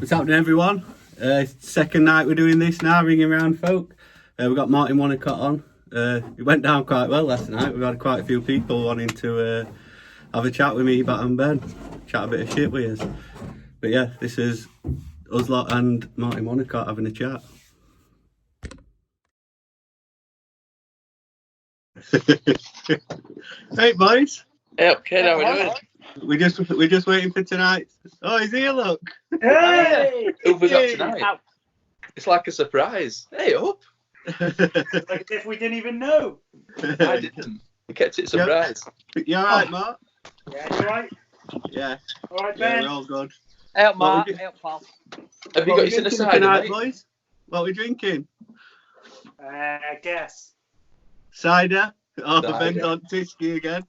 What's happening, everyone? Second night we're doing this now, ringing around folk. We've got Martin Wonnacott on. It went down quite well last night. We've had quite a few people wanting to have a chat with me, Bat and Ben, chat a bit of shit with us. But yeah, this is us lot and Martin Wonnacott having a chat. Hey boys. Hey, kid, how we doing? We're just waiting for tonight. Oh, he's here, look. Hey! Who was up tonight? Ow. It's like a surprise. Hey, up. Like if we didn't even know. I didn't. I kept it a surprise. You alright, Mark? Yeah, you right? Yeah. All right, Yeah, Ben. we're all good. Help, Mark. What we Help, pal. Have you What got we your drinking cider, tonight, mate? boys? What are we drinking? Guess. Cider? Oh, Cider. Ben's on Tisky again.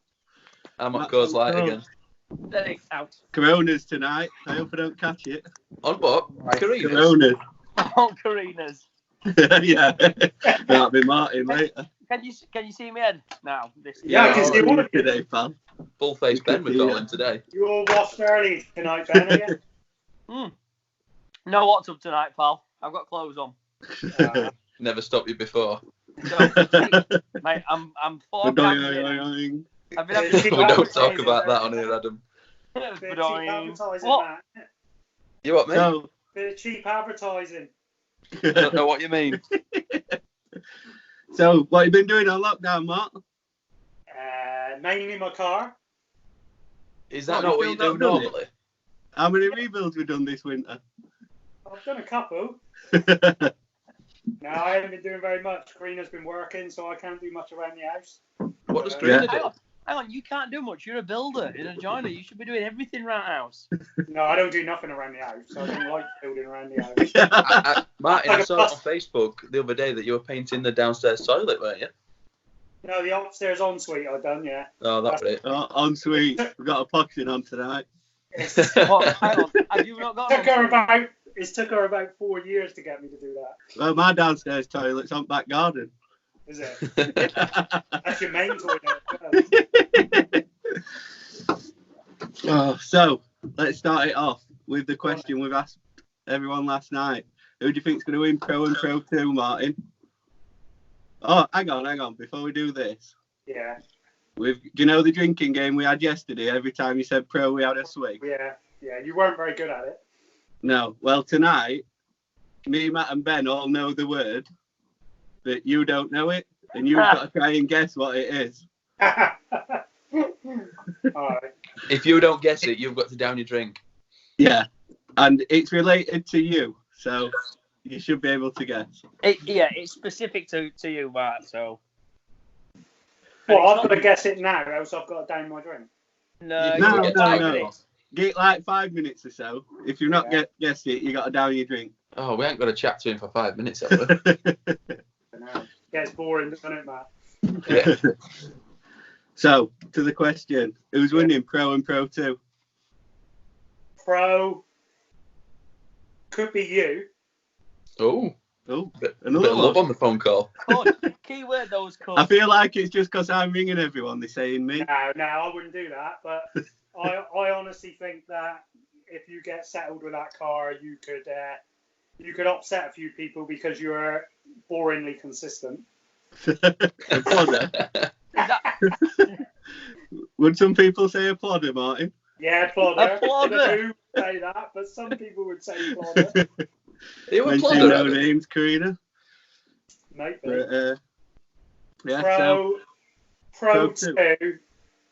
I'm at Coors Light again. Thanks, out. Coronas tonight. I hope I don't catch it. On what? Carinas? Coronas. Oh, Karina's. Yeah. That'll be Martin later. Can you see me head now? Yeah, I can What see are one you of you. today, pal. Full face Ben, we call him today. You all washed early tonight, Ben, are you? No, what's up tonight, pal? I've got clothes on. Never stopped you before. So, mate, I'm 4 Doing. I've been having We don't talk about that on here, Adam. Bit of cheap advertising, What? Matt. You what, mate? So, Bit of cheap advertising. I don't know what you mean. so, what have you been doing on lockdown, Mark? Mainly my car. Is that What, not you what you still do not done it? normally? How many rebuilds we done this winter? I've done a couple. No, I haven't been doing very much. Karina's been working, so I can't do much around the house. What does Yeah. Karina do? Hang on, you can't do much. You're a builder in a joiner. You should be doing everything around the house. No, I don't do nothing around the house. I don't like building around the house. Martin, I saw on Facebook the other day that you were painting the downstairs toilet, weren't you? No, the upstairs ensuite I've done, yeah. Oh, that's it. Oh, ensuite. We've got a poxing on tonight. What? Hang on. Have you not got It took her about 4 years to get me to do that. Well, my downstairs toilet's on back garden. Is it? That's your main toilet. Oh, so, let's start it off with the question we've asked everyone last night. Who do you think's going to win Pro and Pro 2, Martin? Oh, hang on. Before we do this, Yeah, do you know the drinking game we had yesterday? Every time you said Pro, we had a swig. yeah. You weren't very good at it. No. Well, tonight, me, Matt, and Ben all know the word, but you don't know it, and you've got to try and guess what it is. Alright. If you don't guess it, you've got to down your drink. Yeah, and it's related to you, so you should be able to guess. It's specific to you, Mark. So. Well, I've got to guess it now, else I've got to down my drink. No. You you get get 5 no. minutes. Get like 5 minutes or so. If you've not guessed it, you got to down your drink. Oh, we ain't got to chat to him for 5 minutes, have we? Gets boring, doesn't it, Matt? Yeah. So, to the question, who's winning Pro and Pro 2? Pro could be you. Oh, Oh, bit another of love one. on the phone call. Could. Keyword those could. I feel like it's just because I'm ringing everyone, they're saying me. No, I wouldn't do that. But I honestly think that if you get settled with that car, you could upset a few people because you're boringly consistent. A plodder. Would some people say a plodder, Martin? Yeah, plodder. A plodder. I don't know who would say that, but some people would say plodder. You were Mention plodder, no Adam. names, Karina. Maybe. But, yeah, so Pro Pro 2,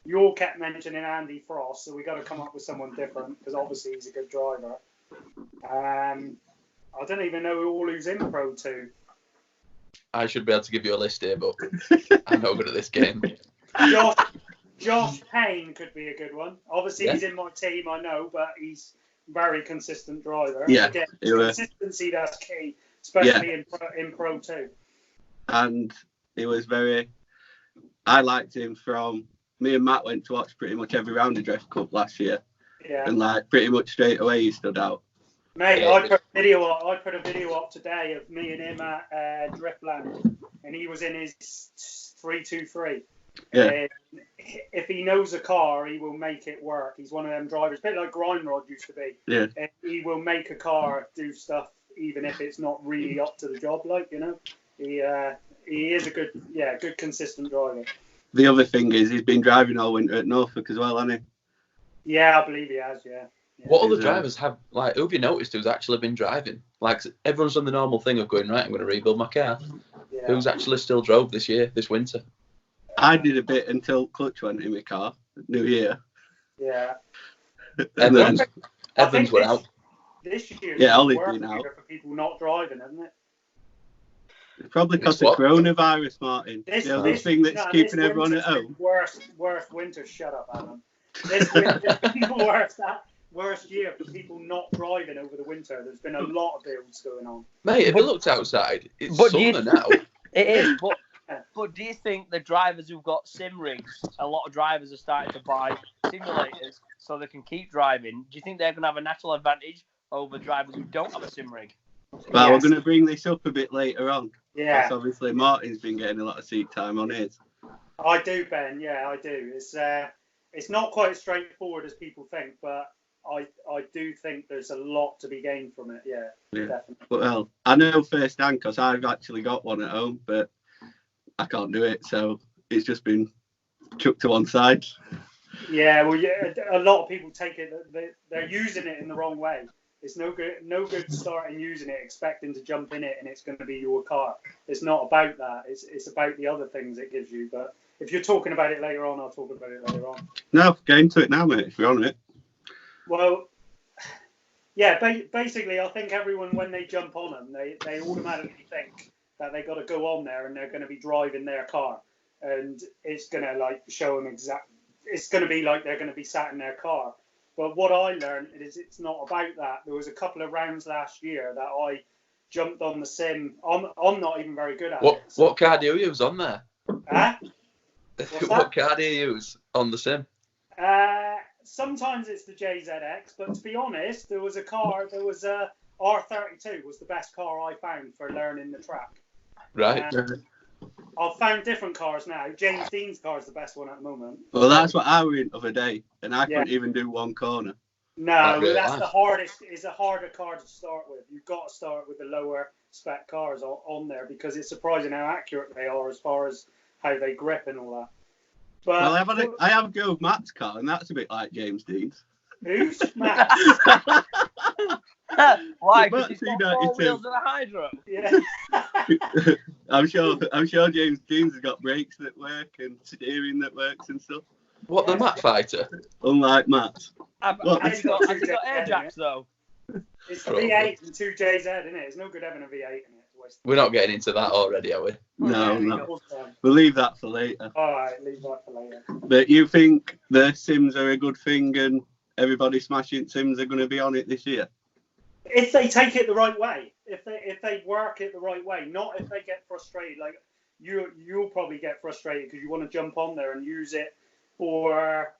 you all kept mentioning Andy Frost, so we got to come up with someone different because obviously he's a good driver. I don't even know who's in Pro 2. I should be able to give you a list here, but I'm not good at this game. Josh Payne could be a good one. Obviously, he's in my team, I know, but he's a very consistent driver. Yeah, Again, he was. consistency, that's key, especially in Pro 2. And he was I liked him from, me and Matt went to watch pretty much every round of Drift Cup last year. Yeah. And like pretty much straight away he stood out. Mate, I put a video up today of me and him at Driftland, and he was in his 323. Yeah. If he knows a car, he will make it work. He's one of them drivers, a bit like Grindrod used to be. Yeah. He will make a car do stuff even if it's not really up to the job. He is a good consistent driver. The other thing is he's been driving all winter at Norfolk as well, hasn't he? Yeah, I believe he has. Yeah. What other drivers have, like, who have you noticed who's actually been driving? Like, everyone's done the normal thing of going, right, I'm going to rebuild my car. Yeah. Who's actually still drove this winter? I did a bit until clutch went in my car, New Year. Yeah. Evans went out. This year, Yeah, Ollie's worse been out. year for people not driving, hasn't it? It's probably because It's of what? coronavirus, Martin. This thing that's keeping everyone at home. Worst winter. Shut up, Adam. This winter, worst year for people not driving over the winter. There's been a lot of builds going on. Mate, if you looked outside, it's summer now. It is, but do you think the drivers who've got sim rigs, a lot of drivers are starting to buy simulators so they can keep driving? Do you think they're going to have a natural advantage over drivers who don't have a sim rig? Well, we're going to bring this up a bit later on. Yeah. Because obviously Martin's been getting a lot of seat time on his. I do, Ben. Yeah, I do. It's not quite as straightforward as people think, but I do think there's a lot to be gained from it. Yeah. Definitely. Well, I know firsthand because I've actually got one at home, but I can't do it, so it's just been chucked to one side. Yeah, well, yeah, a lot of people take it that they're using it in the wrong way. It's no good starting using it expecting to jump in it and it's going to be your car. It's not about that. It's about the other things it gives you. But if you're talking about it later on, I'll talk about it later on. No, get into it now, mate, if you're on it. Well, yeah, basically, I think everyone, when they jump on them, they automatically think that they got to go on there and they're going to be driving their car. And it's going to show them it's going to be like they're going to be sat in their car. But what I learned is it's not about that. There was a couple of rounds last year that I jumped on the sim. I'm not even very good at it. What car do you use on there? Huh? What car do you use on the sim? Sometimes it's the JZX, but to be honest, there was a R32 was the best car I found for learning the track. Right. I've found different cars now. James Dean's car is the best one at the moment. Well, that's what I were in the other day, and I couldn't even do one corner. No, that's the hardest. It's a harder car to start with. You've got to start with the lower spec cars on there because it's surprising how accurate they are as far as how they grip and all that. But well, I have a go with Matt's car, and that's a bit like James Dean's. Who's Matt? Why? Because he's got 4 wheels and a hydro. Yeah. I'm sure James Dean's has got brakes that work and steering that works and stuff. What, the Matt Fighter? Unlike Matt's. Have you got air jacks though? It's a V8 and 2 JZ, isn't it? It's no good having a V8 in it. We're not getting into that already, are we? No. We'll leave that for later. All right, leave that for later. But you think the Sims are a good thing and everybody smashing Sims are going to be on it this year? If they take it the right way, if they work it the right way, not if they get frustrated. Like you'll probably get frustrated because you want to jump on there and use it for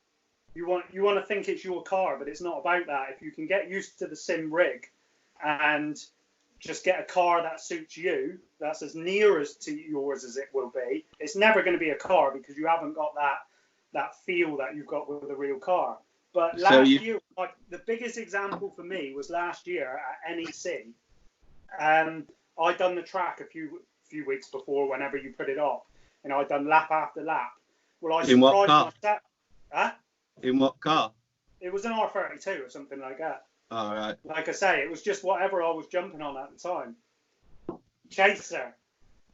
you want to think it's your car, but it's not about that. If you can get used to the sim rig and just get a car that suits you, that's as near as to yours as it will be. It's never going to be a car because you haven't got that feel that you've got with a real car. But last year, like the biggest example for me was last year at NEC. I'd done the track a few weeks before, whenever you put it up, and I'd done lap after lap. Well, In what car? Huh? In what car? It was an R32 or something like that. All right. Like I say, it was just whatever I was jumping on at the time. Chaser.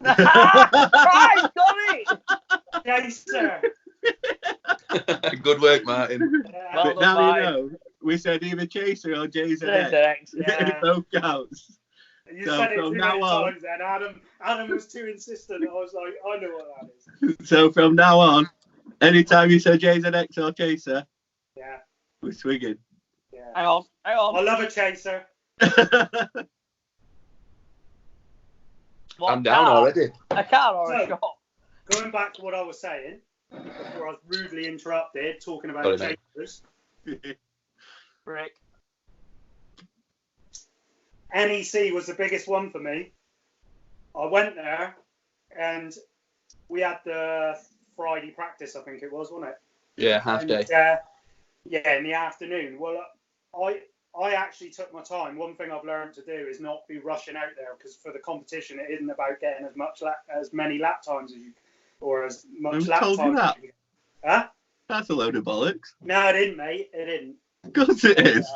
Right, got it. Chaser. Good work, Martin. Well But done, now Martin. you know, we said either Chaser or JZX. JZX, yeah. Both counts. You So said it from too now many on- times then. Adam was too insistent. I was like, I know what that is. So from now on, anytime you say JZX or Chaser, Yeah. we're swinging. Yeah. Hang on. I love a chaser. What I'm down car? already. A car or a So- shop? Going back to what I was saying before I was rudely interrupted, talking about Sorry, mate. chasers. Brick. NEC was the biggest one for me. I went there and we had the Friday practice, I think it was, wasn't it? Yeah, half day. Yeah, in the afternoon. Well, I actually took my time. One thing I've learned to do is not be rushing out there, because for the competition, it isn't about getting as many lap times as you, or as much Who lap told you time. that? Huh? That's a load of bollocks. No, it didn't, mate. It didn't. Of course it is.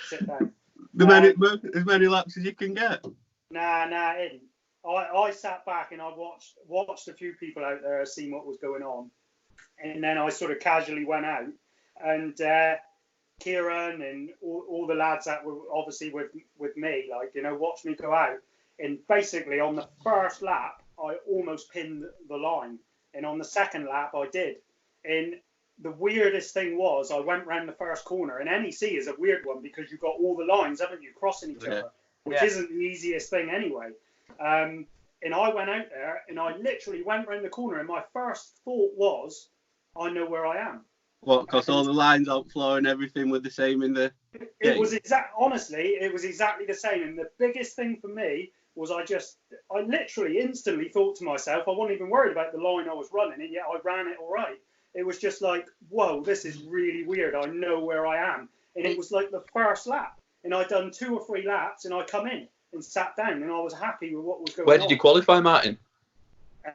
Sit down. As many laps as you can get. Nah, it didn't. I sat back and I watched a few people out there, seeing what was going on, and then I sort of casually went out, and Kieran and all the lads that were obviously with me, like, you know, watched me go out, and basically on the first lap I almost pinned the line, and on the second lap I did. And the weirdest thing was, I went round the first corner, and NEC is a weird one because you've got all the lines, haven't you, crossing each other, which isn't the easiest thing anyway. And I went out there, and I literally went round the corner, and my first thought was, I know where I am. What? Because all the lines out floor and everything were the same in the It game. was honestly, it was exactly the same. And the biggest thing for me was I literally instantly thought to myself, I wasn't even worried about the line I was running, and yet I ran it all right. It was just like, whoa, this is really weird. I know where I am. And it was like the first lap, and I'd done 2 or 3 laps, and I come in and sat down, and I was happy with what was going on. Where did you qualify, Martin?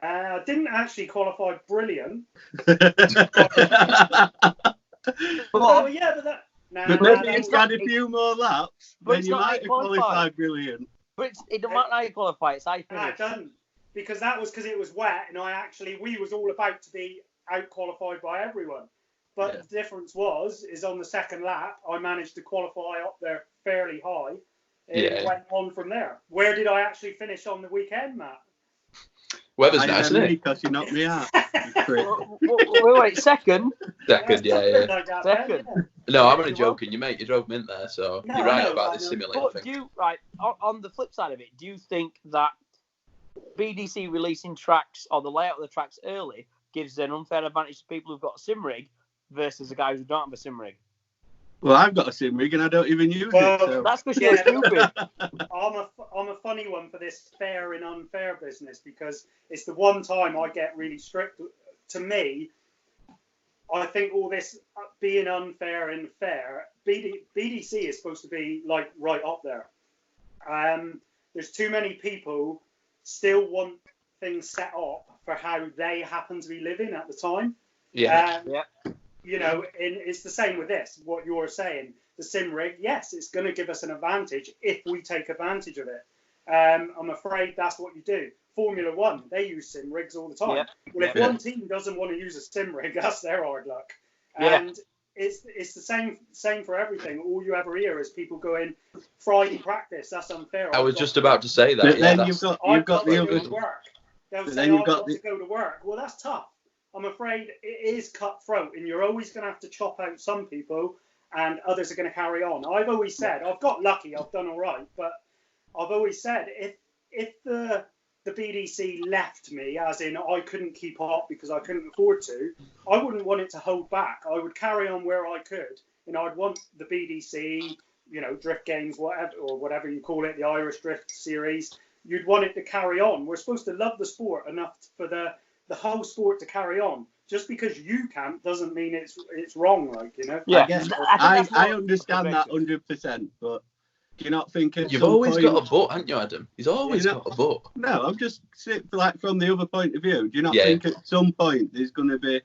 I didn't actually qualify brilliant. But Oh yeah, but that. maybe if you had a few more laps, But then it's you not might how have you qualify. qualified brilliant. But it don't matter how you qualify, it's how you I finish. done, because that was because it was wet, and we was all about to be out qualified by everyone. But the difference is on the second lap, I managed to qualify up there fairly high, and went on from there. Where did I actually finish on the weekend, Matt? Weather's nice, isn't it? Because you knocked me out. Wait, second? Second, yeah. Like that, Second. yeah. No, I'm only joking. You drove me in there, so No, you're right I know, about I this know. simulator But thing. do you, right, on the flip side of it, do you think that BDC releasing tracks or the layout of the tracks early gives an unfair advantage to people who've got a sim rig versus the guys who don't have a sim rig? Well, I've got a sim rig and I don't even use it. So. That's because you're stupid. I'm a funny one for this fair and unfair business, because it's the one time I get really strict. To me, I think all this being unfair and fair, BDC is supposed to be like right up there. There's too many people still want things set up for how they happen to be living at the time. Yeah. You know, and it's the same with this, what you're saying. The sim rig, yes, it's going to give us an advantage if we take advantage of it. I'm afraid that's what you do. Formula One, they use sim rigs all the time. Yeah. Well, if one team doesn't want to use a sim rig, that's their hard luck. And it's the same for everything. All you ever hear is people going, Friday practice, that's unfair. I was just about to say that. But Yeah, then you've got the other. work. They'll But say, then I've got to go to work. Well, that's tough. I'm afraid it is cutthroat, and you're always going to have to chop out some people, and others are going to carry on. I've always said, I've got lucky, I've done all right, but I've always said, if the BDC left me, as in I couldn't keep up because I couldn't afford to, I wouldn't want it to hold back. I would carry on where I could, and I'd want the BDC, you know, Drift Games, whatever you call it, the Irish Drift Series, you'd want it to carry on. We're supposed to love the sport enough for the whole sport to carry on. Just because you can't doesn't mean it's wrong, like, you know. Yeah, I understand that 100%, but do you not think at You've some always point... got a butt, haven't you, Adam? He's always got a butt. No, I'm just like from the other point of view. Do you not think at some point there's going to be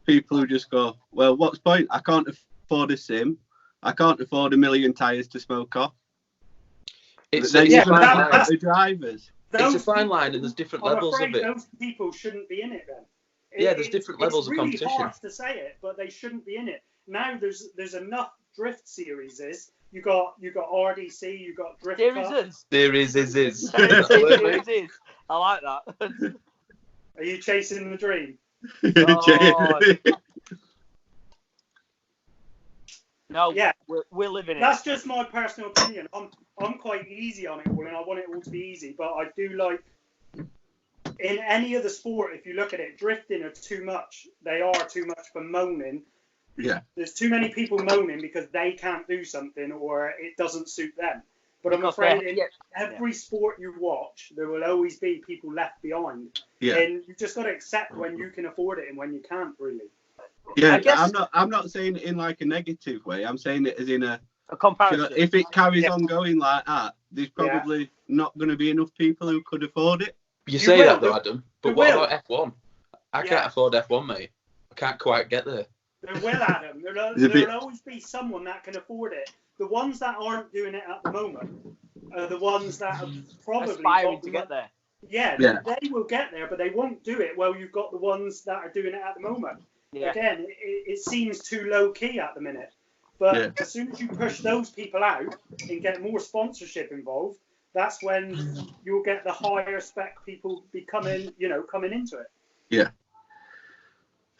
people who just go, well, what's the point? I can't afford a sim. I can't afford 1 million tyres to smoke off. It's then a you're fine line. the drivers. It's a fine line, and there's different levels of it. Those people shouldn't be in it then. There's different levels of competition. It's really harsh to say it, but they shouldn't be in it. Now there's enough drift series. You got RDC, you got Drift Cup. Series is. Series is. I like that. Are you chasing the dream? No, yeah, we're living it. That's just my personal opinion. I'm quite easy on it all, and I want it all to be easy. But I do like, in any other sport, if you look at it, drifting are too much. They are too much for moaning. Yeah. There's too many people moaning because they can't do something or it doesn't suit them. But I'm Because afraid they're- in yeah. every sport you watch, there will always be people left behind. Yeah. And you just got to accept when you can afford it and when you can't, really. Yeah, I guess- I'm not saying it in like a negative way. I'm saying it as in a comparison. if it carries Yeah. on going like that, there's probably not going to be enough people who could afford it. You You say will, that though, you- Adam. But you what will. about F1? I Yeah. can't afford F1, mate. I can't quite get there. There will, Adam. There'll It's a bit- always be someone that can afford it. The ones that aren't doing it at the moment are the ones that have probably Aspiring got to the get there. Yeah, Yeah. they will get there, but they won't do it while you've got the ones that are doing it at the moment. Yeah. Again, it seems too low key at the minute. But Yeah. as soon as you push those people out and get more sponsorship involved, that's when you'll get the higher spec people coming into it.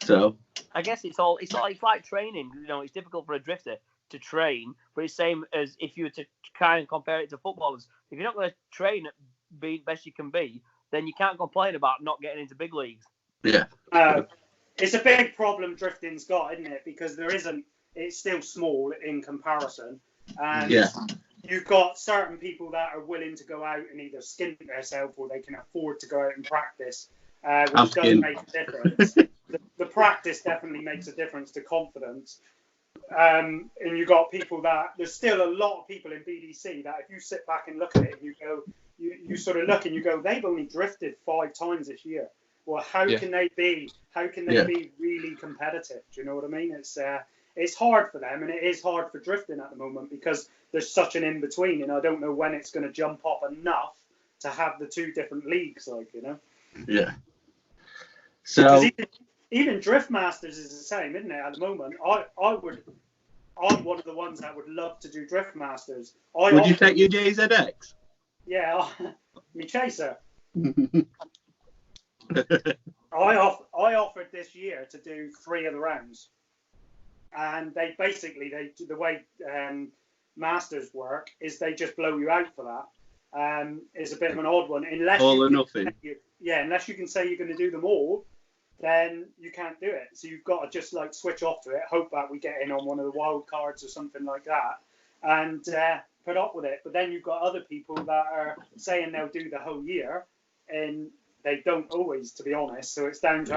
So I guess it's like training. You know, it's difficult for a drifter to train, but it's same as if you were to try and compare it to footballers. If you're not going to train at being best you can be, then you can't complain about not getting into big leagues. yeah, It's a big problem drifting's got, isn't it? Because it's still small in comparison. And yeah, you've got certain people that are willing to go out and either skin themselves or they can afford to go out and practice, which does skinned. make a difference. The practice definitely makes a difference to confidence. And you've got people that, there's still a lot of people in BDC that if you sit back and look at it, you go, you sort of look and you go, they've only drifted 5 times this year. Well, how can they be really competitive? Do you know what I mean? It's hard for them, and it is hard for drifting at the moment because there's such an in-between, and I don't know when it's going to jump up enough to have the 2 different leagues, yeah. So Even Drift Masters is the same, isn't it? At the moment, I'm one of the ones that would love to do Drift Masters. would you take your JZX? Yeah, me chaser. I offered this year to do 3 of the rounds, and they the way Masters work is they just blow you out for that. It's a bit of an odd one unless All you or can nothing. unless you can say you're going to do them all, then you can't do it. So you've got to just like switch off to it, hope that we get in on one of the wild cards or something like that, and put up with it. But then you've got other people that are saying they'll do the whole year, and they don't always, to be honest. So it's down to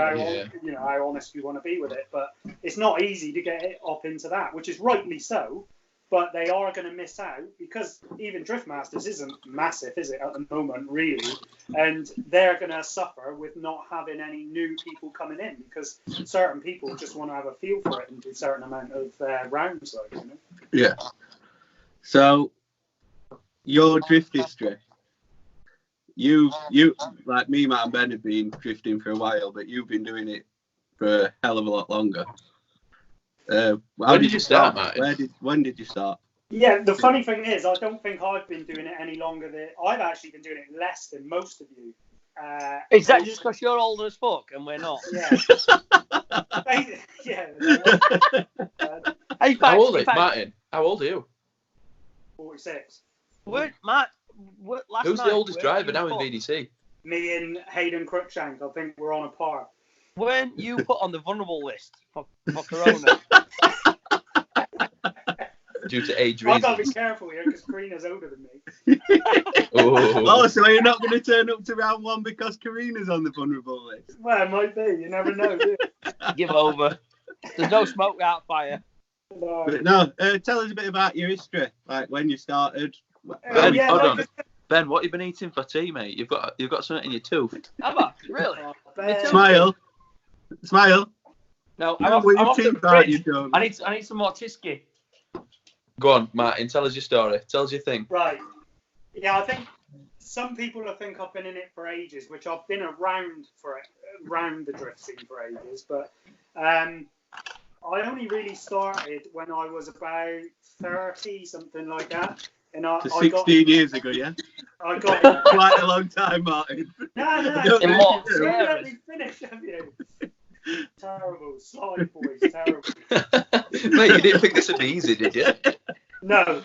how honest you want to be with it. But it's not easy to get it up into that, which is rightly so. But they are going to miss out because even Drift Masters isn't massive, is it, at the moment, really? And they're going to suffer with not having any new people coming in because certain people just want to have a feel for it and do a certain amount of rounds. Yeah. So your drift history. You like me, Matt and Ben have been drifting for a while, but you've been doing it for a hell of a lot longer. When did you start, Martin? When did you start? Yeah, the funny thing is, I don't think I've been doing it any longer than I've actually been doing it less than most of you. Is that just because you're older as fuck and we're not? Yeah. Yeah. How old are you, Martin? How old are you? 46. Last Who's night, the oldest driver you now in put- VDC? Me and Hayden Cruikshank, I think we're on a par. Weren't you put on the vulnerable list for Corona? Due to age I've got to be reasons. careful here because Karina's older than me. Oh. So you're not going to turn up to round 1 because Karina's on the vulnerable list? Well, it might be. You never know, do you? Give over. There's no smoke without fire. No. But no, tell us a bit about your history, like when you started. Ben, yeah, hold like on. Ben, what have you been eating for tea, mate? You've got something in your tooth. Have I? Really? Ben, Smile. No, No, I'm with your off the teeth out, you fridge. don't. I need some more Tisky. Go on, Martin. Tell us your story. Tell us your thing. Right. Yeah, I think some people think I've been in it for ages, which I've been around the drift scene for ages, but I only really started when I was about 30, something like that. And I 16 years ago, yeah? got Quite a long time, Martin. No, Don't In think what? you do. don't let me finish, have you? Terrible, slide boys, terrible. Mate, you didn't think this would be easy, did you? No.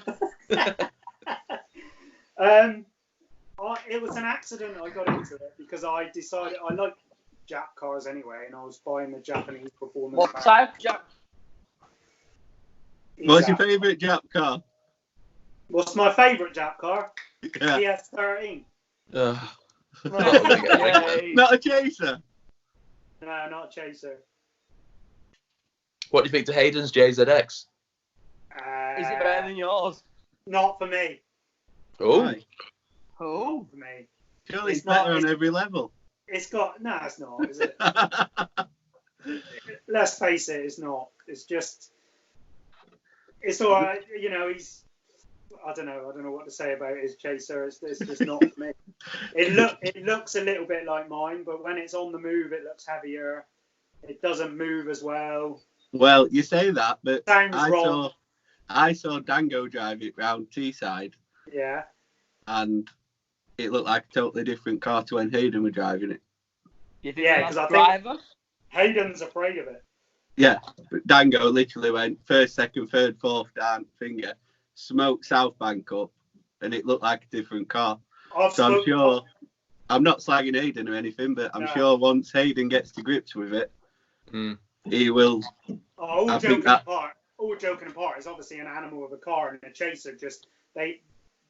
It was an accident I got into it because I decided I like Jap cars anyway, and I was buying the Japanese performance. What car. type, Jack? What's your favourite Jap car? What's my favourite Jap car? Yeah. PS13. Right. Yay. Not a chaser. No, not a chaser. What do you think to Hayden's JZX? Is it better than yours? Not for me. Oh, Right. Oh. Not for me. Surely it's It's not- better on it's- every level. It's got no, it's not, is it? Let's face it, it's not. It's just, it's all right. You know, I don't know what to say about his chaser. It's just not for me. It looks a little bit like mine, but when it's on the move, it looks heavier. It doesn't move as well. Well, you say that, but Sounds wrong. I saw Dango drive it round Teesside, Yeah. and it looked like a totally different car to when Hayden were driving it. You think Yeah, that's 'cause I think- driver? Hayden's afraid of it. Yeah, but Dango literally went first, second, third, fourth down finger, smoked South Bank up, and it looked like a different car. So I'm sure, I'm not slagging Hayden or anything, but I'm No. sure once Hayden gets to grips with it, Mm. he will. All I joking think that- apart, it's obviously an animal of a car, and a chaser just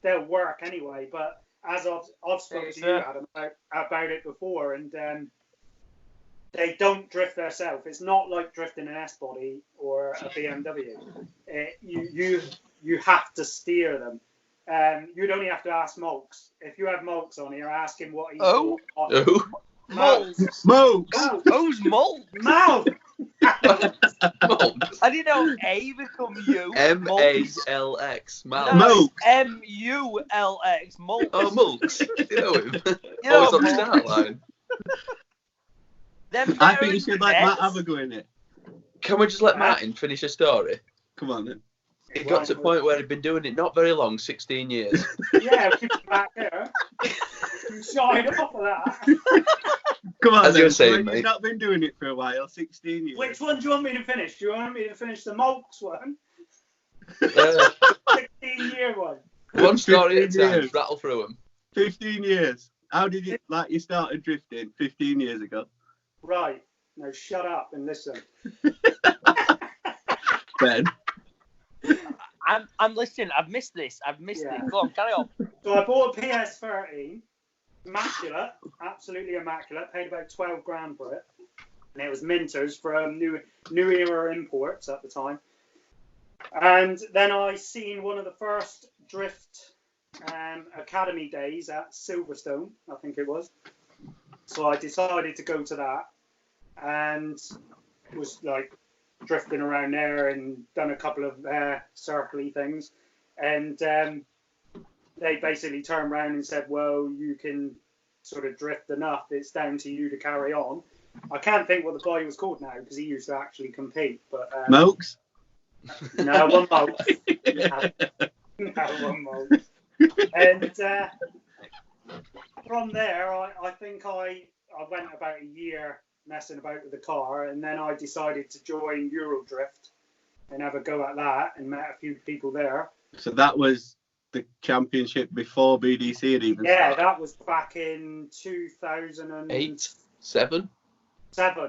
they'll work anyway. But as I've spoken to you, Adam, about it before, and they don't drift themselves. It's not like drifting an S body or a BMW. You have to steer them. You'd only have to ask Molks. If you have Molks on here, ask him what he Oh. thought. Oh, Mold. Smokes! Who's Mold? Mouth! Malx. I didn't know A become U. MALX. No, Malx. Mo- MULX. Mold. Oh, Mulks. You know him. You know Always on the Mold. start line. Them I think better you should than let Matt Nets. have a go in it. Can we just let Martin finish his story? Come on then. It got to the point where he'd been doing it not very long, 16 years. Yeah, keep it back there. You shied off of that. Come on As you then. were saying, You've mate. not been doing it for a while, 16 years. Which one do you want me to finish? Do you want me to finish the Molks one? 16-year one. One story at a 15 time, years. rattle through them. 15 years. How did you, like, you started drifting 15 years ago? Right. Now shut up and listen. Ben? I'm listening. I've missed this. Yeah. Go on, carry on. So I bought a PS13. Immaculate. Absolutely immaculate. Paid about 12 grand for it. And it was Minters from New Era Imports at the time. And then I seen one of the first drift academy days at Silverstone, I think it was. So I decided to go to that and was like drifting around there and done a couple of circly things. And they basically turned around and said, well, you can sort of drift enough. It's down to you to carry on. I can't think what the guy was called now because he used to actually compete. But Mokes? no, one Molks. No, one Molks. And from there, I think I went about a year messing about with the car, and then I decided to join Eurodrift and have a go at that, and met a few people there. So that was the championship before BDC had even Yeah, started. that was back in 2007. 8, 7.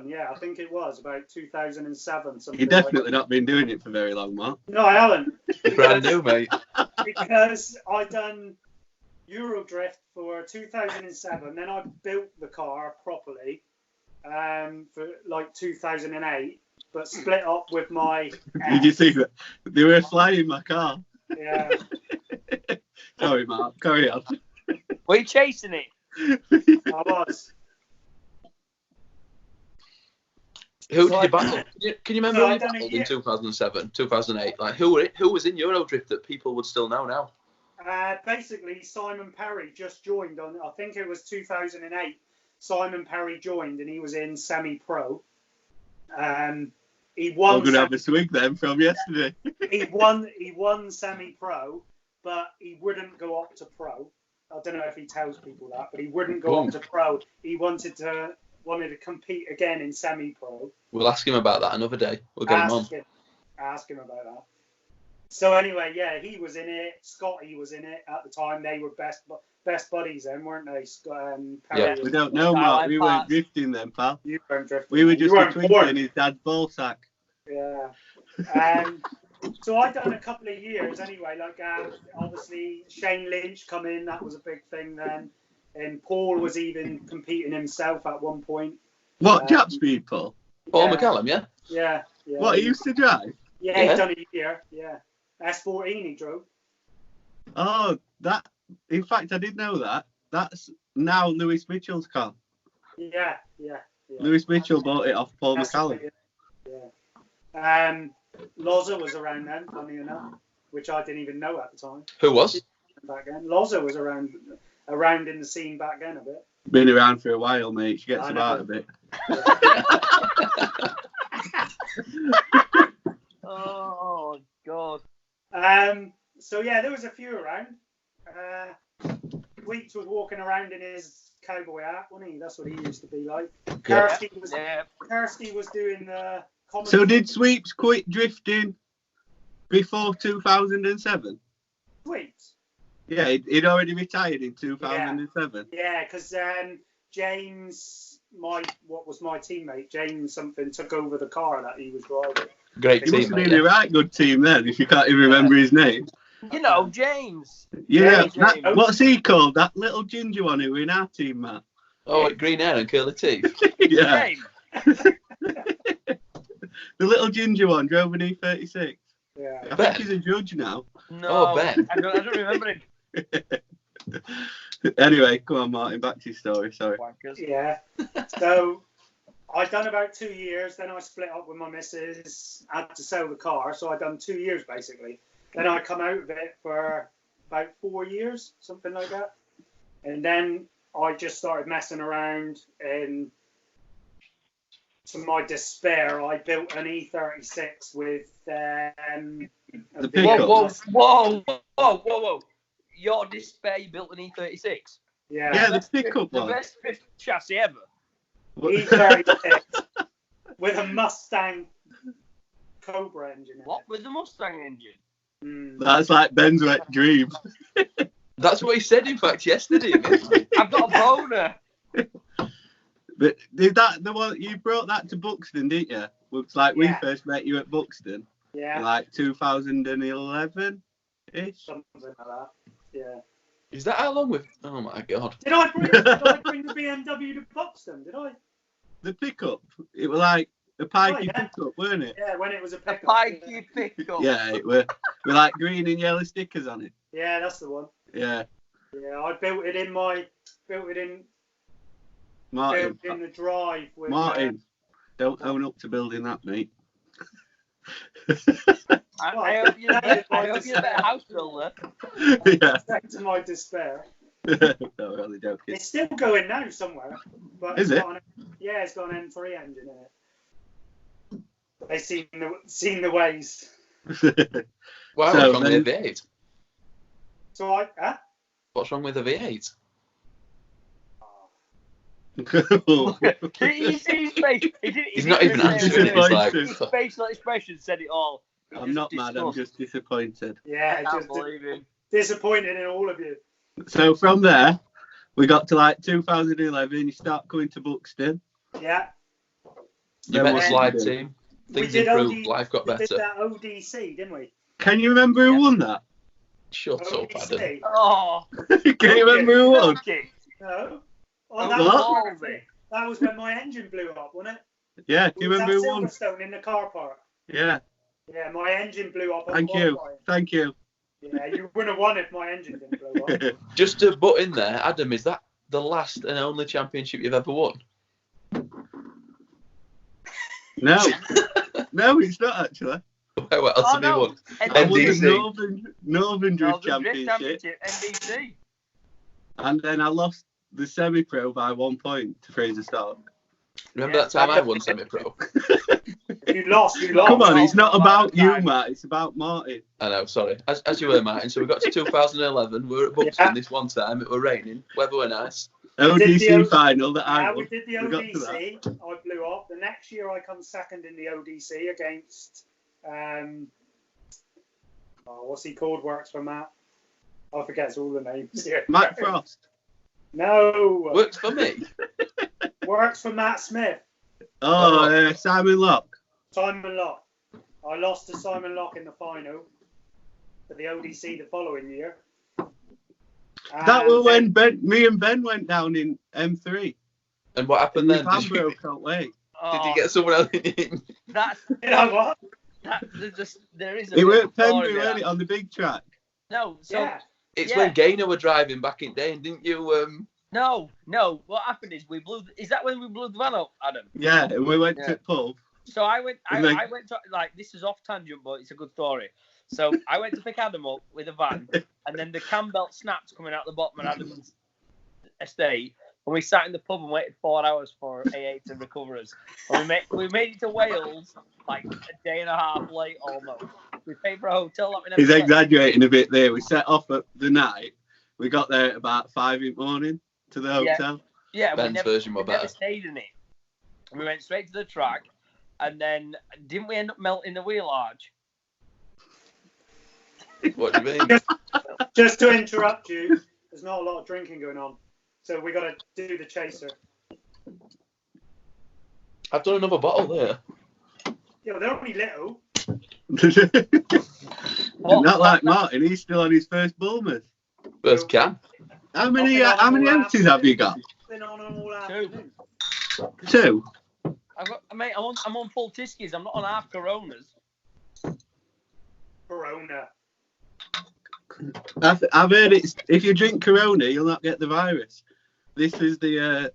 Yeah, I think it was about 2007. Something You've definitely not been doing it for very long, Mark. No, I haven't. Brand new, mate. Because I done Eurodrift for 2007, then I built the car properly for like 2008, but split up with my Did you see that? They were flying my car. yeah. Sorry, Mark. Carry on. Were you chasing it? I was. Who So did I- you battle? Can you remember So who I you done a battled year- in 2007, 2008? Like, who was in Eurodrift that people would still know now? Basically, Simon Perry just joined on. I think it was 2008. Simon Perry joined, and he was in semi-pro. He I'm won. going to have a swig then from yesterday. He won semi-pro, but he wouldn't go up to pro. I don't know if he tells people that, but he wouldn't go up to pro. He wanted to compete again in semi-pro. We'll ask him about that another day. We'll get him on. Ask him about that. So anyway, yeah, he was in it. Scotty was in it at the time. They were best buddies then, weren't they? Perry Yeah. was- We don't know, Mark. We weren't drifting then, pal. You weren't drifting. We were You just a weren't twinkle born. in his dad's ball sack. Yeah. So I done a couple of years anyway. Like obviously Shane Lynch come in, that was a big thing then, and Paul was even competing himself at one point. What, Japs people? Paul Yeah. McCallum, yeah? Yeah. What, he used to drive? Yeah, he done a year. Yeah, S14 he drove. Oh, that. In fact, I did know that. That's now Lewis Mitchell's car. Yeah. Lewis Mitchell bought it off Paul That's McCallum. it, yeah. Loza was around then, funny enough, which I didn't even know at the time. Who was? Back then, Loza was around in the scene back then a bit. Been around for a while, mate. She gets I about know. a bit. Oh God. So yeah, there was a few around. Weeks was walking around in his cowboy hat, wasn't he? That's what he used to be like. Karski was doing the comedy. So did Sweeps quit drifting before 2007? Sweeps? Yeah, he'd already retired in 2007. Yeah, because James, what was my teammate, James something, took over the car that he was driving. Great He must team, have mate. been a right good team then, if you can't even remember his name. You know, James. Yeah, James. what's he called? That little ginger one who in our team, Matt. Oh, with green hair and curly teeth. Yeah, James. the little ginger one drove an E36. Yeah. I think he's a judge now. No, Oh, Ben. I don't remember him. Anyway, come on, Martin, back to your story. Sorry. Wankers. Yeah. So I done about 2 years. Then I split up with my missus. Had to sell the car, so I done 2 years basically. Then I come out of it for about 4 years, something like that. And then I just started messing around, and to my despair, I built an E36 with The V8. pickup. Whoa. Your despair, you built an E36. Yeah, the pickup The one. best fifth chassis ever. E36 with a Mustang Cobra engine. In What with the Mustang engine? it. Mm. That's like Ben's wet dream. That's what he said, in fact, yesterday. I've got a boner. But did that the one you brought that to Buxton, didn't you? Looks like we Yeah. first met you at Buxton, Yeah, like 2011 ish. something like that. Yeah. Is that how long we've... Oh, my God. Did I bring the BMW to Buxton? Did I? The pickup, it was like a pikey yeah. pickup, weren't it? Yeah, when it was a A pickup. pikey pickup. Yeah, it were with like green and yellow stickers on it. Yeah, that's the one. Yeah, Yeah, I built it in Martin. the drive with. Martin, don't own up to building that, mate. I hope you're a better house builder. Yeah. To my despair. No, really joking. It's still going now somewhere. But Is it's it? got it's got an M3 engine in it. They seen the ways. Wow, So what's wrong then- with a V8? So What's wrong with a V8? His face. He's not even answering it. He's like... His facial expression said it all. I'm not mad, I'm just disappointed. Yeah, I can't just believe him. disappointed in all of you. So from there, we got to like 2011, you start coming to Buxton. Yeah. You Then met what the did slide you do? team. Things we did improved. Life got We did better. that ODC, didn't we? Can you remember who won that? Shut up, Adam. ODC. Oh. Can you remember who won? Okay. No. Oh, Oh, that, what? that was when my engine blew up, wasn't it? Yeah, do We you was at remember who won? Silverstone in the car park. Yeah, Yeah, my engine blew up. on thank you, qualifying. thank you. Yeah, you wouldn't have won if my engine didn't blow up. Just to butt in there, Adam, is that the last and only championship you've ever won? No, no, it's not actually. What else Oh, have you no. won? I won the NDC. Northern Drift Drift Championship, NBC. and then I lost the semi-pro by 1 point to Fraser Stark. Remember Yeah, that time I won semi-pro? If you lost, you lost. Come on, it's not about you, time. Matt. It's about Martin. I know, sorry. As you were, Martin. So we got to 2011. We were at Buxton this one time. It were raining. Weather were nice. ODC the- final that I Yeah, won. we did the We got to that. ODC. I blew off. The next year, I come second in the ODC against what's he called? Works for Matt. I forget all the names here. Matt Frost. No, Works for me. works for Matt Smith. Oh, Simon Locke. Simon Locke. I lost to Simon Locke in the final for the ODC the following year. That was when me and Ben went down in M3. And what happened then? Van broke out late. Did you get someone else in? That's You know what? there is a It bit went of a story Pembrey, there. weren't it, on the big track? No, so Yeah. It's Yeah. when Gaynor were driving back in day, and didn't you? no. What happened is is that when we blew the van up, Adam? Yeah, and we went Yeah. to pub. So I went And then- to, like, this is off tangent, but it's a good story. So I went to pick Adam up with a van, and then the cam belt snapped coming out the bottom of Adam's estate, and we sat in the pub and waited 4 hours for AA to recover us. And we made it to Wales like a day and a half late almost. We paid for a hotel that we never He's slept. exaggerating a bit there. We set off at the night. We got there at about 5 in the morning to the Yeah. hotel. Yeah, Ben's version were we never better. stayed in it. We went straight to the track, and then didn't we end up melting the wheel arch? What do you mean? Just to interrupt you, there's not a lot of drinking going on. So we got to do the chaser. I've done another bottle there. Yeah, they're only little. Not like Martin. He's still on his first Bulmers. First can. How many empties have you got? Been on them all Two. afternoon. 2. Mate, I'm on full Tiskies. I'm not on half Coronas. Corona. I've heard it's if you drink Corona, you'll not get the virus. This is the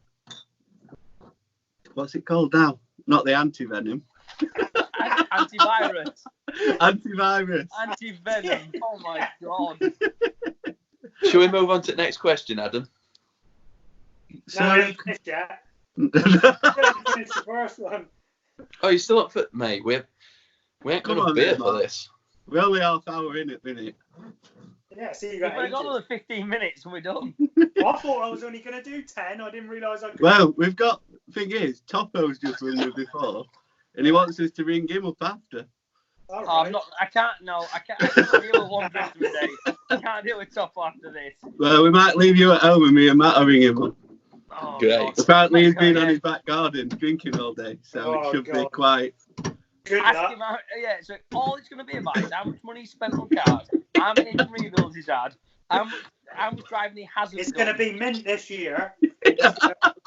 what's it called now? Not the anti-venom. Antivirus. Antivirus. Anti-venom. Oh my god. Shall we move on to the next question, Adam? No, we So, haven't finished yet. We haven't finished the first one. Oh, you're still up for mate? We ain't got Come enough on, beer then, for Mark. this. we're only half hour in it, minute. Yeah, see, you We've got only got ages. another 15 minutes and we're done. I thought I was only going to do 10. I didn't realise I could. Well, we've got. Thing is, Topo's just rung us before, and he wants us to ring him up after. All Oh, right. I can't deal with one drink a day. I can't deal with top after this. Well, we might leave you at home, and me and Matt will ring him up. Oh, Great. God. Apparently, he's been Yeah. on his back garden drinking all day, so Oh, it should be God. quite. Good Ask luck. him how, yeah, so all it's going to be about is how much money he spent on cars, how many rebuilds he's had, how much driving he hasn't It's done. going to be mint this year. It's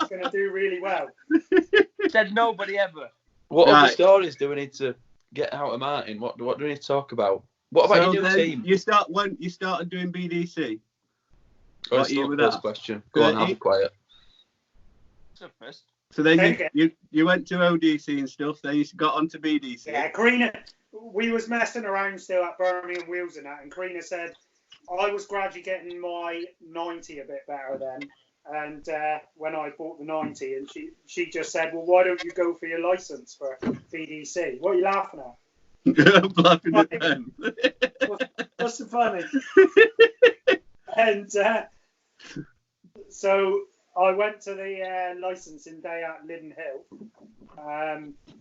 going to do really well. Said nobody ever. What other Right. stories do we need to get out of Martin? What do we need to talk about? What about So your new then team? you started doing BDC. Oh, what it's year not was the first that? question. Go on, 30? have quiet. First. So then Okay. you went to ODC and stuff. Then you got onto BDC. Yeah, Karina, we was messing around still at Birmingham Wheels and that, and Karina said I was gradually getting my 90 a bit better then. And when I bought the 90, and she just said, well, why don't you go for your license for BDC? What are you laughing at? I'm laughing at them. What's the funny? And so I went to the licensing day at Linden Hill,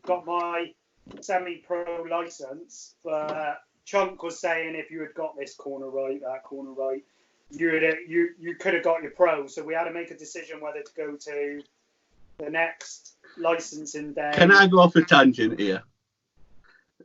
got my semi-pro license, but Chunk was saying if you had got this corner right, that corner right, you could have got your pro. So we had to make a decision whether to go to the next licensing day. Can I go off a tangent here?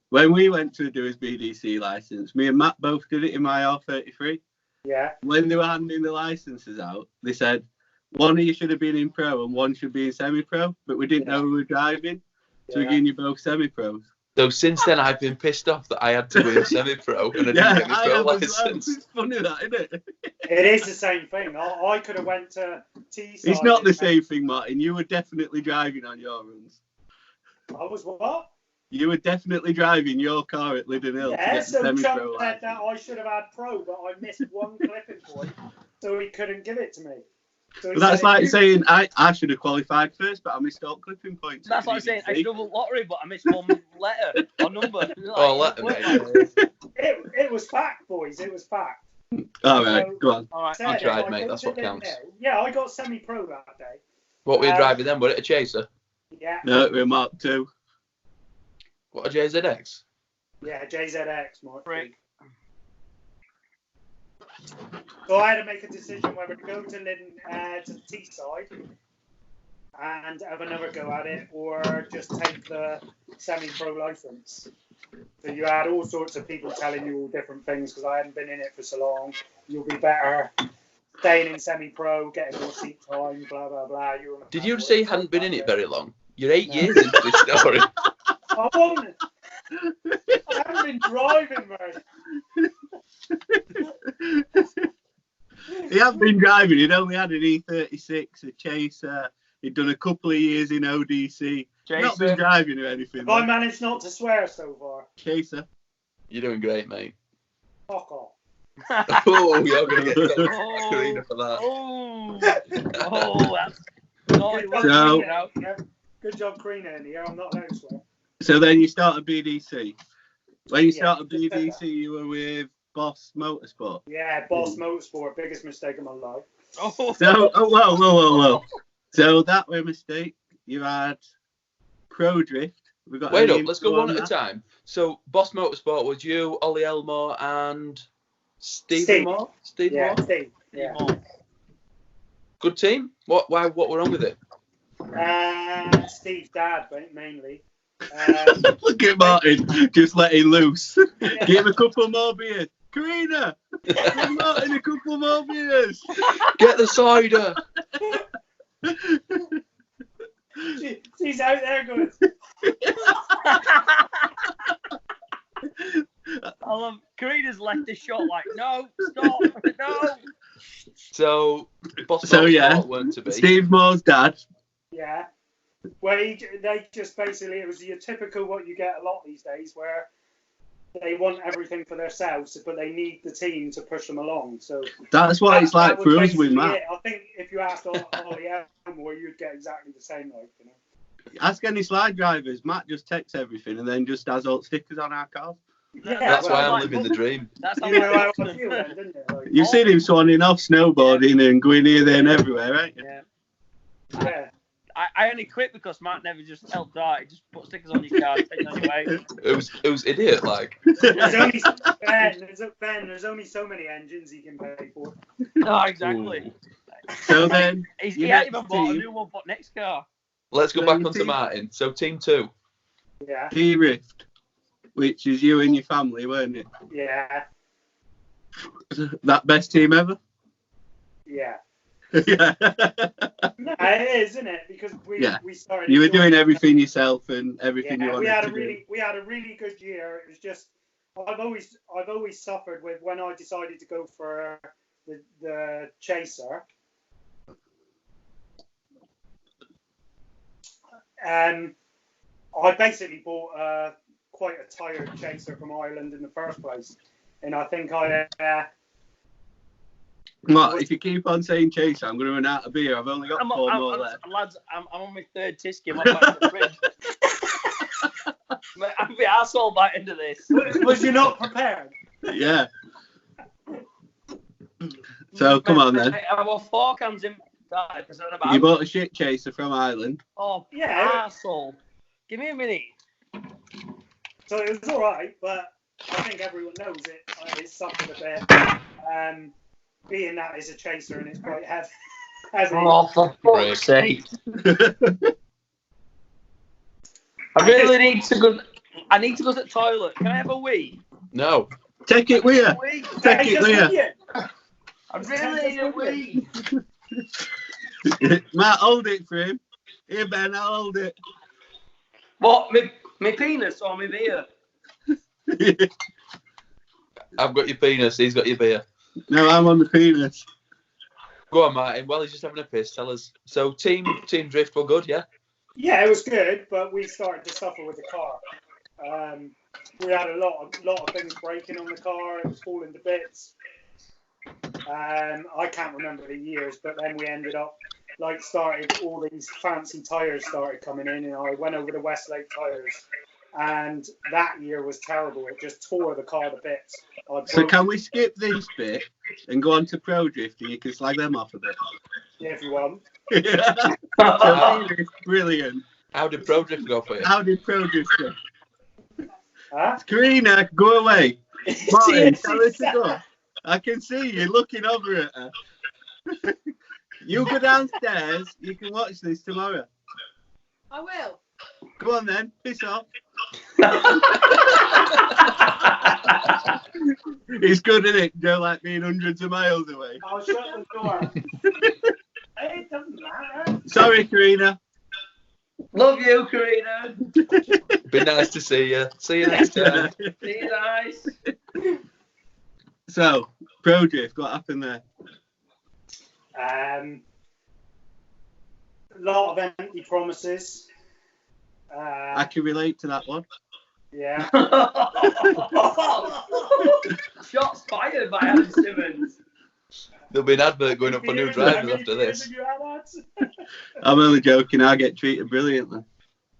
When we went to do his BDC license, me and Matt both did it in my R33. Yeah. When they were handing the licenses out, they said one of you should have been in pro and one should be in semi-pro, but we didn't know who were driving, so we're Yeah. giving you both semi-pros. So since then, I've been pissed off that I had to win semi-pro and I didn't get my I pro have as well. license. It's funny that, isn't it? It is the same thing. I could have went to Teesside. It's not the same thing, Martin. You were definitely driving on your runs. I was what? You were definitely driving your car at Linden Hill to Yeah, get the so semi-pro Chunk said license. that I should have had pro, but I missed one clipping point, so he couldn't give it to me. So he But that's said, like "You- saying I should have qualified first, but I missed all clipping points. That's like saying I should have won lottery, but I missed one letter or number. Like, Oh, letter, mate. It was fact, boys. It was fact. All right, So- go on. All right. Said tried, if I mate, go that's to what Linden counts. Hill- Yeah, I got semi-pro that day. What were you driving then? Were it a Chaser? Yeah, No, we're Mark 2. What, a JZX? yeah, JZX, Mark. Frick. So I had to make a decision whether to go to Linden, to Teesside and have another go at it, or just take the semi-pro license. So you had all sorts of people telling you all different things because I hadn't been in it for so long. You'll be better staying in semi-pro, getting more seat time, blah, blah, blah. Did you say you hadn't been in it very long? You're 8 years into this story. I haven't been driving, mate. He hadn't been driving. He'd only had an E36, a Chaser. He'd done a couple of years in ODC. Not been driving or anything. Have I managed not to swear so far? Chaser. You're doing great, mate. Fuck off. Oh, you're going to get some Karina for that. That's not Good job, Karina, in here. I'm not allowed to swear. So then you started BDC. When you started just said BDC, you were with Boss Motorsport. Yeah, Boss Motorsport, biggest mistake of my life. So, whoa. So that was a mistake. You had Pro Drift. Wait up, let's go one at a time. So Boss Motorsport was you, Ollie Elmore, and Steve Moore? Steve Moore? Steve. Yeah. Good team? What were wrong with it? Steve's dad, mainly. Look at Martin, just letting loose. Give him a couple more beers. Karina, give Martin a couple more beers. Get the cider. She's out there going. I love Karina's left the shot like, no, stop, no. So, Boss Motorsport weren't to be. Steve Moore's dad. Yeah. Well, they just basically, it was your typical what you get a lot these days, where they want everything for themselves, but they need the team to push them along. So that's what it's like for us with Matt. I think if you asked Ollie Elmore, you'd get exactly the same, like, you know. Ask any slide drivers. Matt just texts everything and then just has all stickers on our cars. Yeah, that's why I'm living the dream. That's how you know how I feel then, didn't it? Like, You've seen him swanning off, snowboarding and going here, there and everywhere, right? Yeah. I only quit because Matt never just helped out. He just put stickers on your car, take them away. It was idiot, like. There's only so many engines he can pay for. No, exactly. Ooh. So then he hadn't even bought a new one for next car. Let's go back onto Martin. So team 2. Yeah. T-Rift, which is you and your family, weren't it? Yeah. That best team ever? Yeah. Yeah. No, it is, isn't it? Because we started. You were doing everything yourself and everything you wanted we had to a really good year. It was just I've always suffered with when I decided to go for the Chaser. I basically bought quite a tired Chaser from Ireland in the first place, and I think What, if you keep on saying Chaser, I'm going to run out of beer. I've only got 4 more left. Lads, I'm on my 3rd Tisky. I'm back to the fridge. I'm the arsehole by the end of this. Was you not prepared? Yeah. So, come on then. I bought 4 cans in. You bought a shit Chaser from Ireland. Oh, yeah. Arsehole. Give me a minute. So it was all right, but I think everyone knows it. It suffered a bit. Being that it's a Chaser and it's quite heavy. Oh, for fuck's sake. I really need to go. I need to go to the toilet. Can I have a wee? No. Take it with you. Take it with you. I really need a wee. Matt, hold it for him. Here, Ben, I'll hold it. What? My penis or my beer? I've got your penis. He's got your beer. No, I'm on the penis. Go on, Martin. While he's just having a piss, tell us. So, team Drift were good, yeah? Yeah, it was good, but we started to suffer with the car. We had a lot of things breaking on the car. It was falling to bits. I can't remember the years, but then we ended up started all these fancy tyres started coming in, and I went over to Westlake tyres, and that year was terrible. It just tore the car to bits. So can we skip this bit and go on to Pro Drift and you can slag them off a bit? Yeah, if you want. Brilliant. How did Pro Drift go for you? How did Pro Drift go? Huh? Karina, go away. Martin, tell her to go. I can see you looking over at her. You go downstairs. You can watch this tomorrow. I will. Go on then. Piss off. It's good, isn't it? Don't like being hundreds of miles away. I'll shut the door. It doesn't matter. Sorry, Karina. Love you, Karina. Be nice to see you. See you next time. See you guys. So, Pro Drift, what happened there? A lot of empty promises. I can relate to that one. Yeah. Shots fired by Adam Simmons. There'll be an advert going up for new drivers after this. I'm only joking. I get treated brilliantly.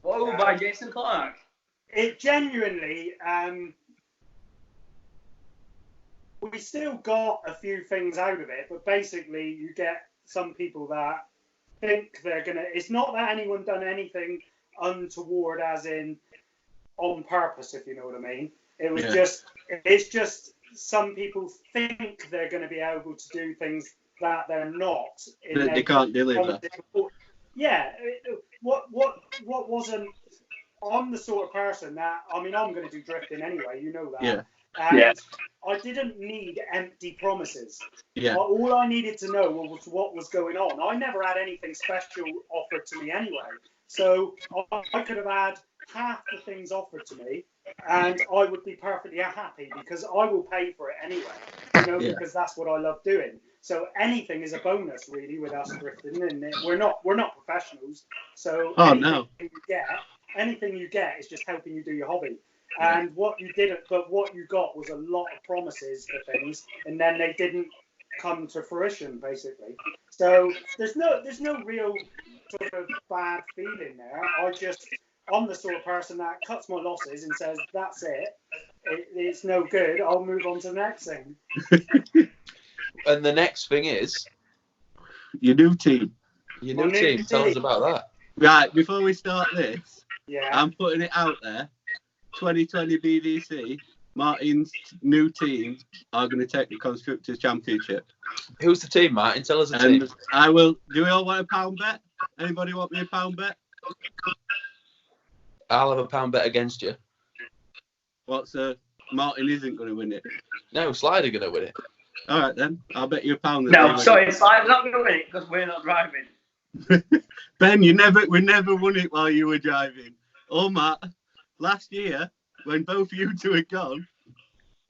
Whoa, by Jason Clark. It genuinely, we still got a few things out of it, but basically you get some people that think they're going to, it's not that anyone done anything untoward as in on purpose, if you know what I mean. It was it's just some people think they're going to be able to do things that they're not. They can't deliver. Yeah. What wasn't, I'm the sort of person that, I mean, I'm going to do drifting anyway, you know that. Yeah. And I didn't need empty promises. Yeah. All I needed to know was what was going on. I never had anything special offered to me anyway. So I could have had half the things offered to me and I would be perfectly happy because I will pay for it anyway, because that's what I love doing. So anything is a bonus really with us drifting, and we're not professionals. So anything you get is just helping you do your hobby. And what you got was a lot of promises for things, and then they didn't come to fruition, basically. So there's no real sort of bad feeling there. I'm the sort of person that cuts my losses and says, that's it. It's no good. I'll move on to the next thing. And the next thing is your new team. Your new team. Tell us about that. Right, before we start this, yeah, I'm putting it out there. 2020 BDC, Martin's new team are going to take the Constructors' Championship. Who's the team, Martin? Tell us the team. I will. Do we all want a pound bet? Anybody want me a pound bet? I'll have a pound bet against you. Martin isn't going to win it. No, Slider going to win it. All right then, I'll bet you a pound. No, sorry, Slider's not going to win it because we're not driving. Ben, we never won it while you were driving. Oh, Matt, last year when both you two had gone.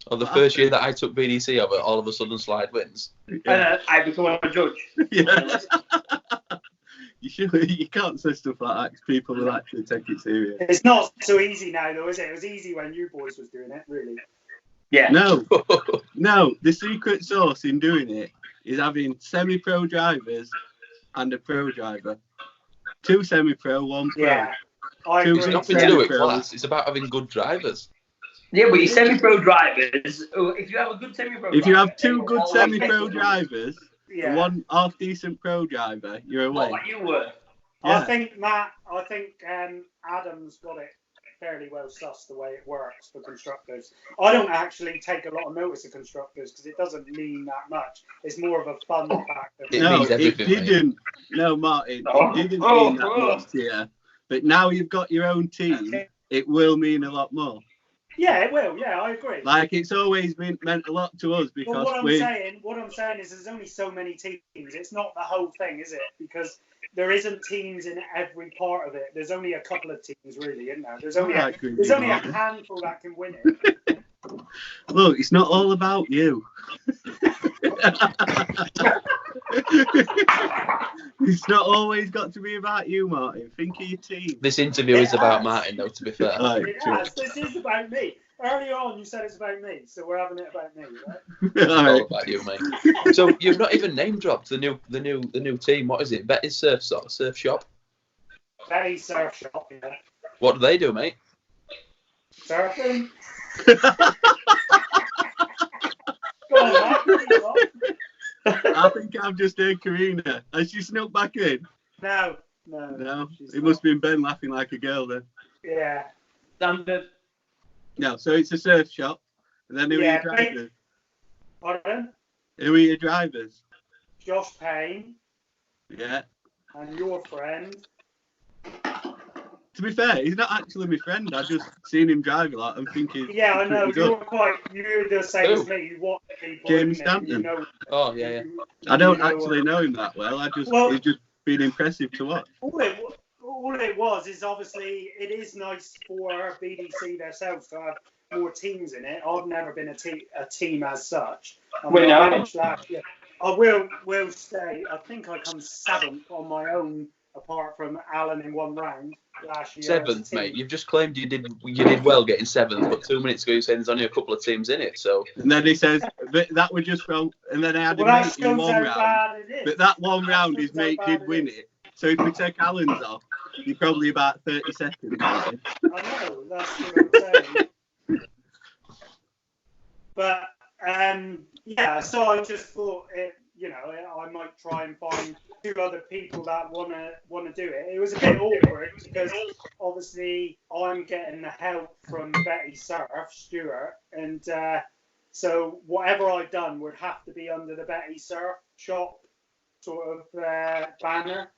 Or the first year that I took BDC over, all of a sudden Slide wins. Yeah. I become a judge. Yeah. You can't say stuff like that because people will actually take it serious. It's not so easy now, though, is it? It was easy when you boys was doing it, really. Yeah. No. The secret sauce in doing it is having semi-pro drivers and a pro driver. 2 semi-pro, 1 pro. Yeah. It's nothing to do with class. It's about having good drivers. Yeah, but your semi-pro drivers, if you have a good semi-pro driver... If you have 2 good semi-pro drivers... Yeah. 1 half decent pro driver, you're away. What you were? Yeah. I think Adam's got it fairly well sussed the way it works for constructors. I don't actually take a lot of notice of constructors because it doesn't mean that much. It's more of a fun factor. It means everything, it didn't. No, Martin, it didn't mean that much to you. But now you've got your own team, it will mean a lot more. Yeah, it will. Yeah, I agree. Like it's always meant a lot to us because what I'm saying is there's only so many teams. It's not the whole thing, is it? Because there isn't teams in every part of it. There's only a couple of teams, really, isn't there? There's only a handful that can win it. Look, it's not all about you. It's not always got to be about you, Martin. Think of your team. This interview is about Martin, though, to be fair. This is about me. Earlier on, you said it's about me, so we're having it about me, right? It's all about you, mate. So you've not even name dropped the new team. What is it? Betty's Surf Shop. Betty's Surf Shop. Yeah. What do they do, mate? Surfing. Go on, Matt. I think I've just heard Karina. Has she snuck back in? No. It must have been Ben laughing like a girl then. Yeah. Standard. No, so it's a surf shop. And then who are your drivers? Pardon? Who are your drivers? Josh Payne. Yeah. And your friend. To be fair, he's not actually my friend. I just seen him drive a lot and think he's Yeah, I know. pretty good. You're the same as me. You watch people. James innit? You Stanton. know, Oh, yeah, yeah. I don't actually know him that well. He's just been impressive to watch. all it was is obviously it is nice for BDC themselves to have more teams in it. I've never been a team as such. I mean, I managed last year. I will say I think I come 7th on my own, apart from Alan in one round last year. 7th, mate. You've just claimed you did well getting 7th, but 2 minutes ago you said there's only a couple of teams in it. So. And then he says that would just from, and then I had him mate in one round. But that one round his mate did win it. So if we take Alan's off, you're probably about 30 seconds. I know, that's what I'm saying. But yeah, so I just thought I might try and find 2 other people that wanna do it. It was a bit awkward because obviously I'm getting the help from Betty Surf, Stewart, and so whatever I'd done would have to be under the Betty Surf shop sort of banner.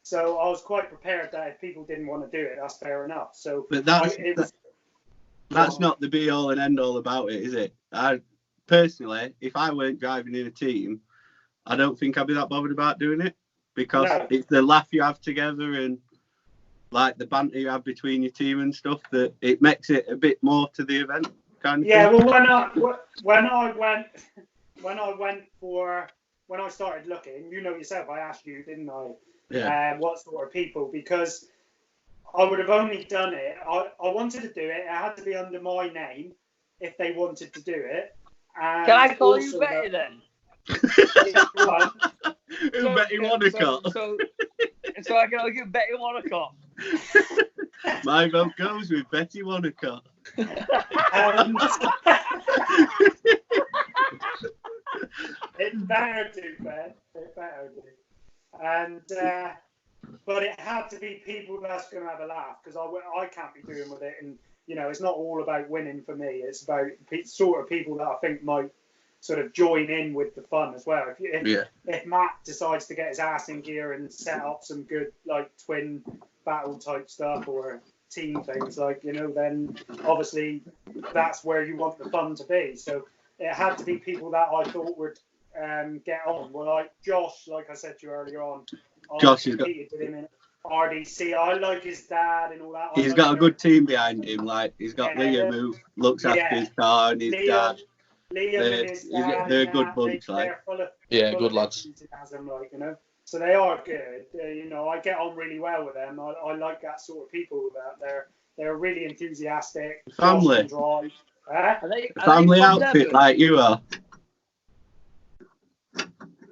So I was quite prepared that if people didn't want to do it, that's fair enough. So, but that's not the be all and end all about it, is it? I personally, if I weren't driving in a team, I don't think I'd be that bothered about doing it because it's the laugh you have together and like the banter you have between your team and stuff that it makes it a bit more to the event kind of thing. Well, when I started looking, you know yourself, I asked you, didn't I? Yeah. What sort of people? Because I would have only done it. I wanted to do it. It had to be under my name if they wanted to do it. And can I call you Betty then? Betty Wonnacott. So I can argue Betty Wonnacott. My vote goes with Betty Wonnacott. It better do, Ben. It better do. And but it had to be people that's going to have a laugh because I can't be doing with it. And it's not all about winning for me. It's about sort of people that I think might sort of join in with the fun as well. If Matt decides to get his ass in gear and set up some good like twin battle type stuff or team things then obviously that's where you want the fun to be. So it had to be people that I thought would get on. Well, like Josh, like I said to you earlier on, Josh I competed with him in RDC. I like his dad and all that. He's got a good team behind him. Like he's got Liam who looks after his car and his dad. Liam and his dad. They're a good bunch, good lads. So they are good. I get on really well with them. I like that sort of people. That they're really enthusiastic. Family. Family outfit like you are.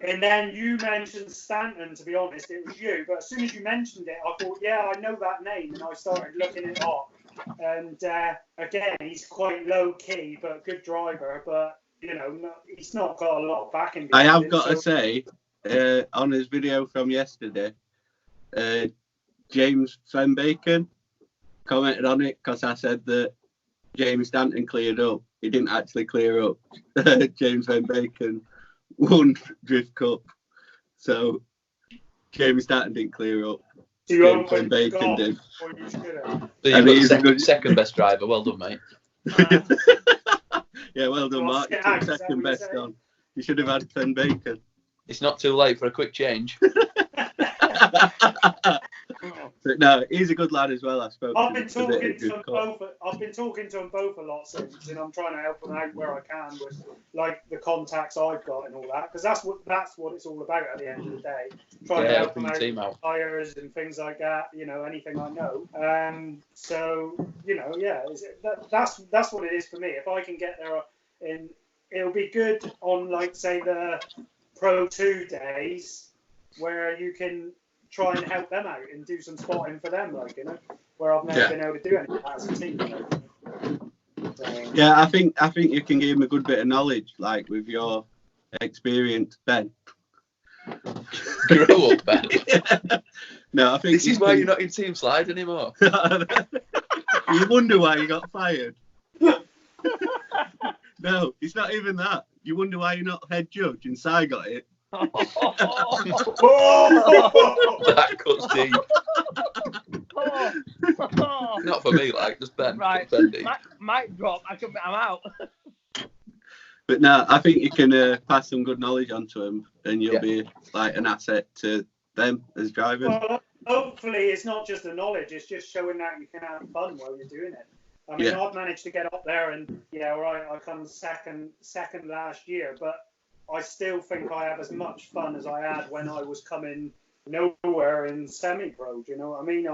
And then you mentioned Stanton, to be honest, it was you. But as soon as you mentioned it, I thought, yeah, I know that name. And I started looking it up. And again, he's quite low key, but good driver. But, he's not got a lot of backing. I have got to say, on his video from yesterday, James Van Bacon commented on it because I said that James Stanton cleared up. He didn't actually clear up. James Van Bacon won Drift Cup. So James Stanton didn't clear up. James Van Bacon did. So you've got second best driver. Well done, mate. Yeah, well done, Mark. You took second best on. You should have had Van Bacon. It's not too late for a quick change. But no, he's a good lad as well. I've been talking to them both a lot since, and I'm trying to help them out where I can with like the contacts I've got and all that, because that's what it's all about at the end of the day. Trying to help them out with tires and things like that. Anything I know. So that's what it is for me. If I can get there, and it'll be good on like say the Pro 2 days where you can try and help them out and do some spotting for them, where I've never been able to do anything as a team. Yeah, I think you can give him a good bit of knowledge, like with your experience, Ben. Grow up, Ben. No, I think this is why you're not in Team Slide anymore. You wonder why you got fired. No, it's not even that. You wonder why you're not head judge and Si got it. That cuts deep. Oh. Not for me, like, just Ben. Right. Bendy. Mic drop. I'm out. But no, I think you can pass some good knowledge on to them, and you'll be like an asset to them as drivers. Well, hopefully it's not just the knowledge, it's just showing that you can have fun while you're doing it. I mean, I've managed to get up there and, I come second last year, but I still think I have as much fun as I had when I was coming nowhere in semi-pro. Do you know what I mean?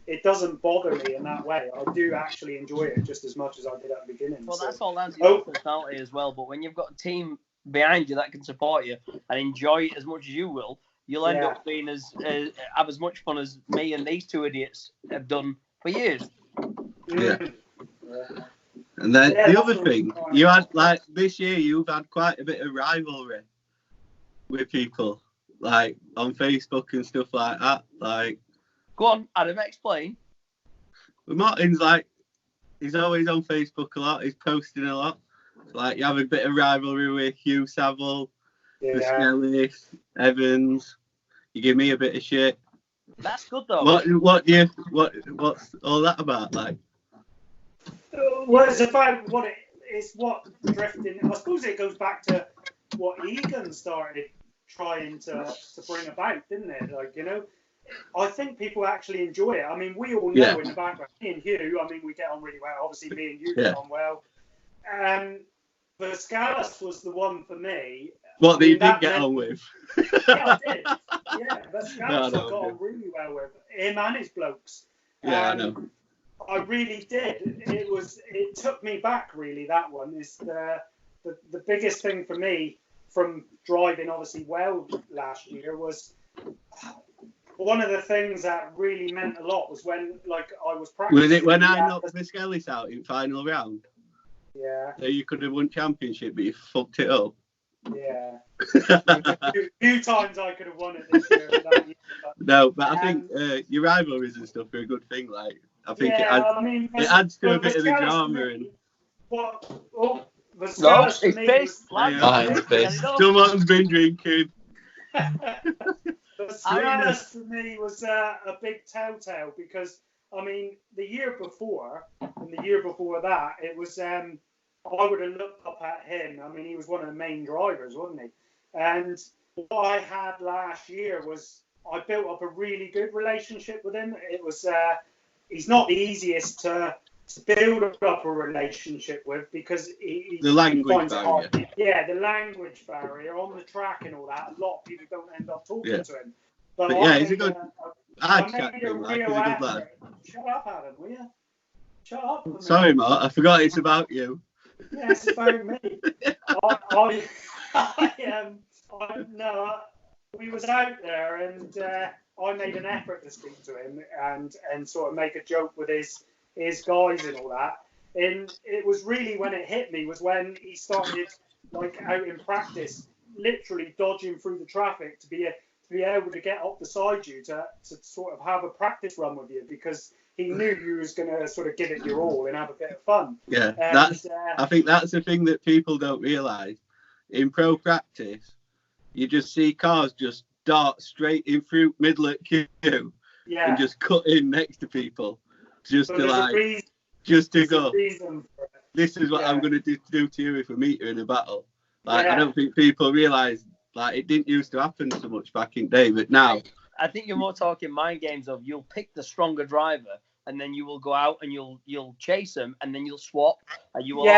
It doesn't bother me in that way. I do actually enjoy it just as much as I did at the beginning. Well, that's all down to your personality as well. But when you've got a team behind you that can support you and enjoy it as much as you will, you'll end up being have as much fun as me and these two idiots have done for years. Yeah. And then the other thing, you had like this year, you've had quite a bit of rivalry with people, like on Facebook and stuff like that. Like, go on, Adam, explain. Well, Martin's like, he's always on Facebook a lot. He's posting a lot. Like, you have a bit of rivalry with Hugh Saville, Skelly, Evans. You give me a bit of shit. That's good though. What's all that about? Like, well, it's about what drifting. I suppose it goes back to what Egan started trying to bring about, didn't it? Like, I think people actually enjoy it. I mean, we all know in the background, me and Hugh, I mean, we get on really well. Obviously, me and you get on well. Vascalis was the one for me. What you did get on with? Yeah, I did. Yeah, Vascalis I got on really well with him and his blokes. Yeah, I know. I really did. It took me back, really, that one. Is the biggest thing for me from driving, obviously, well last year was... One of the things that really meant a lot was when, like, I was practicing. Was it when I knocked Vascalis out in final round? Yeah. So you could have won championship, but you fucked it up. Yeah. A few times I could have won it this year. But I think your rivalries and stuff are a good thing. Like, I think it adds to a bit of the drama. Vascalis for me. Someone's been drinking. Vascalis for me was a big telltale because, I mean, the year before and the year before that, it was, I would have looked up at him. I mean, he was one of the main drivers, wasn't he? And what I had last year was I built up a really good relationship with him. It was, he's not the easiest to build up a relationship with because the language barrier. Yeah, the language barrier on the track and all that. A lot of people don't end up talking to him. But he's a good. I'd chat to him. Like, he's a good lad. Shut up, Adam, will you? Shut up. Sorry, Mark. I forgot it's about you. Yeah, it's about me. We was out there and I made an effort to speak to him and sort of make a joke with his guys and all that. And it was really when it hit me was when he started like out in practice, literally dodging through the traffic to be able to get up beside you to sort of have a practice run with you because he knew you was going to sort of give it your all and have a bit of fun. Yeah, I think that's the thing that people don't realise. In pro practice, you just see cars just dart straight in through middle at queue and just cut in next to people. Just to go, this is what I'm going to do to you if we meet you in a battle. Like, I don't think people realise, like, it didn't used to happen so much back in the day, but now... I think you're more talking mind games of you'll pick the stronger driver and then you will go out and you'll chase them and then you'll swap and you will you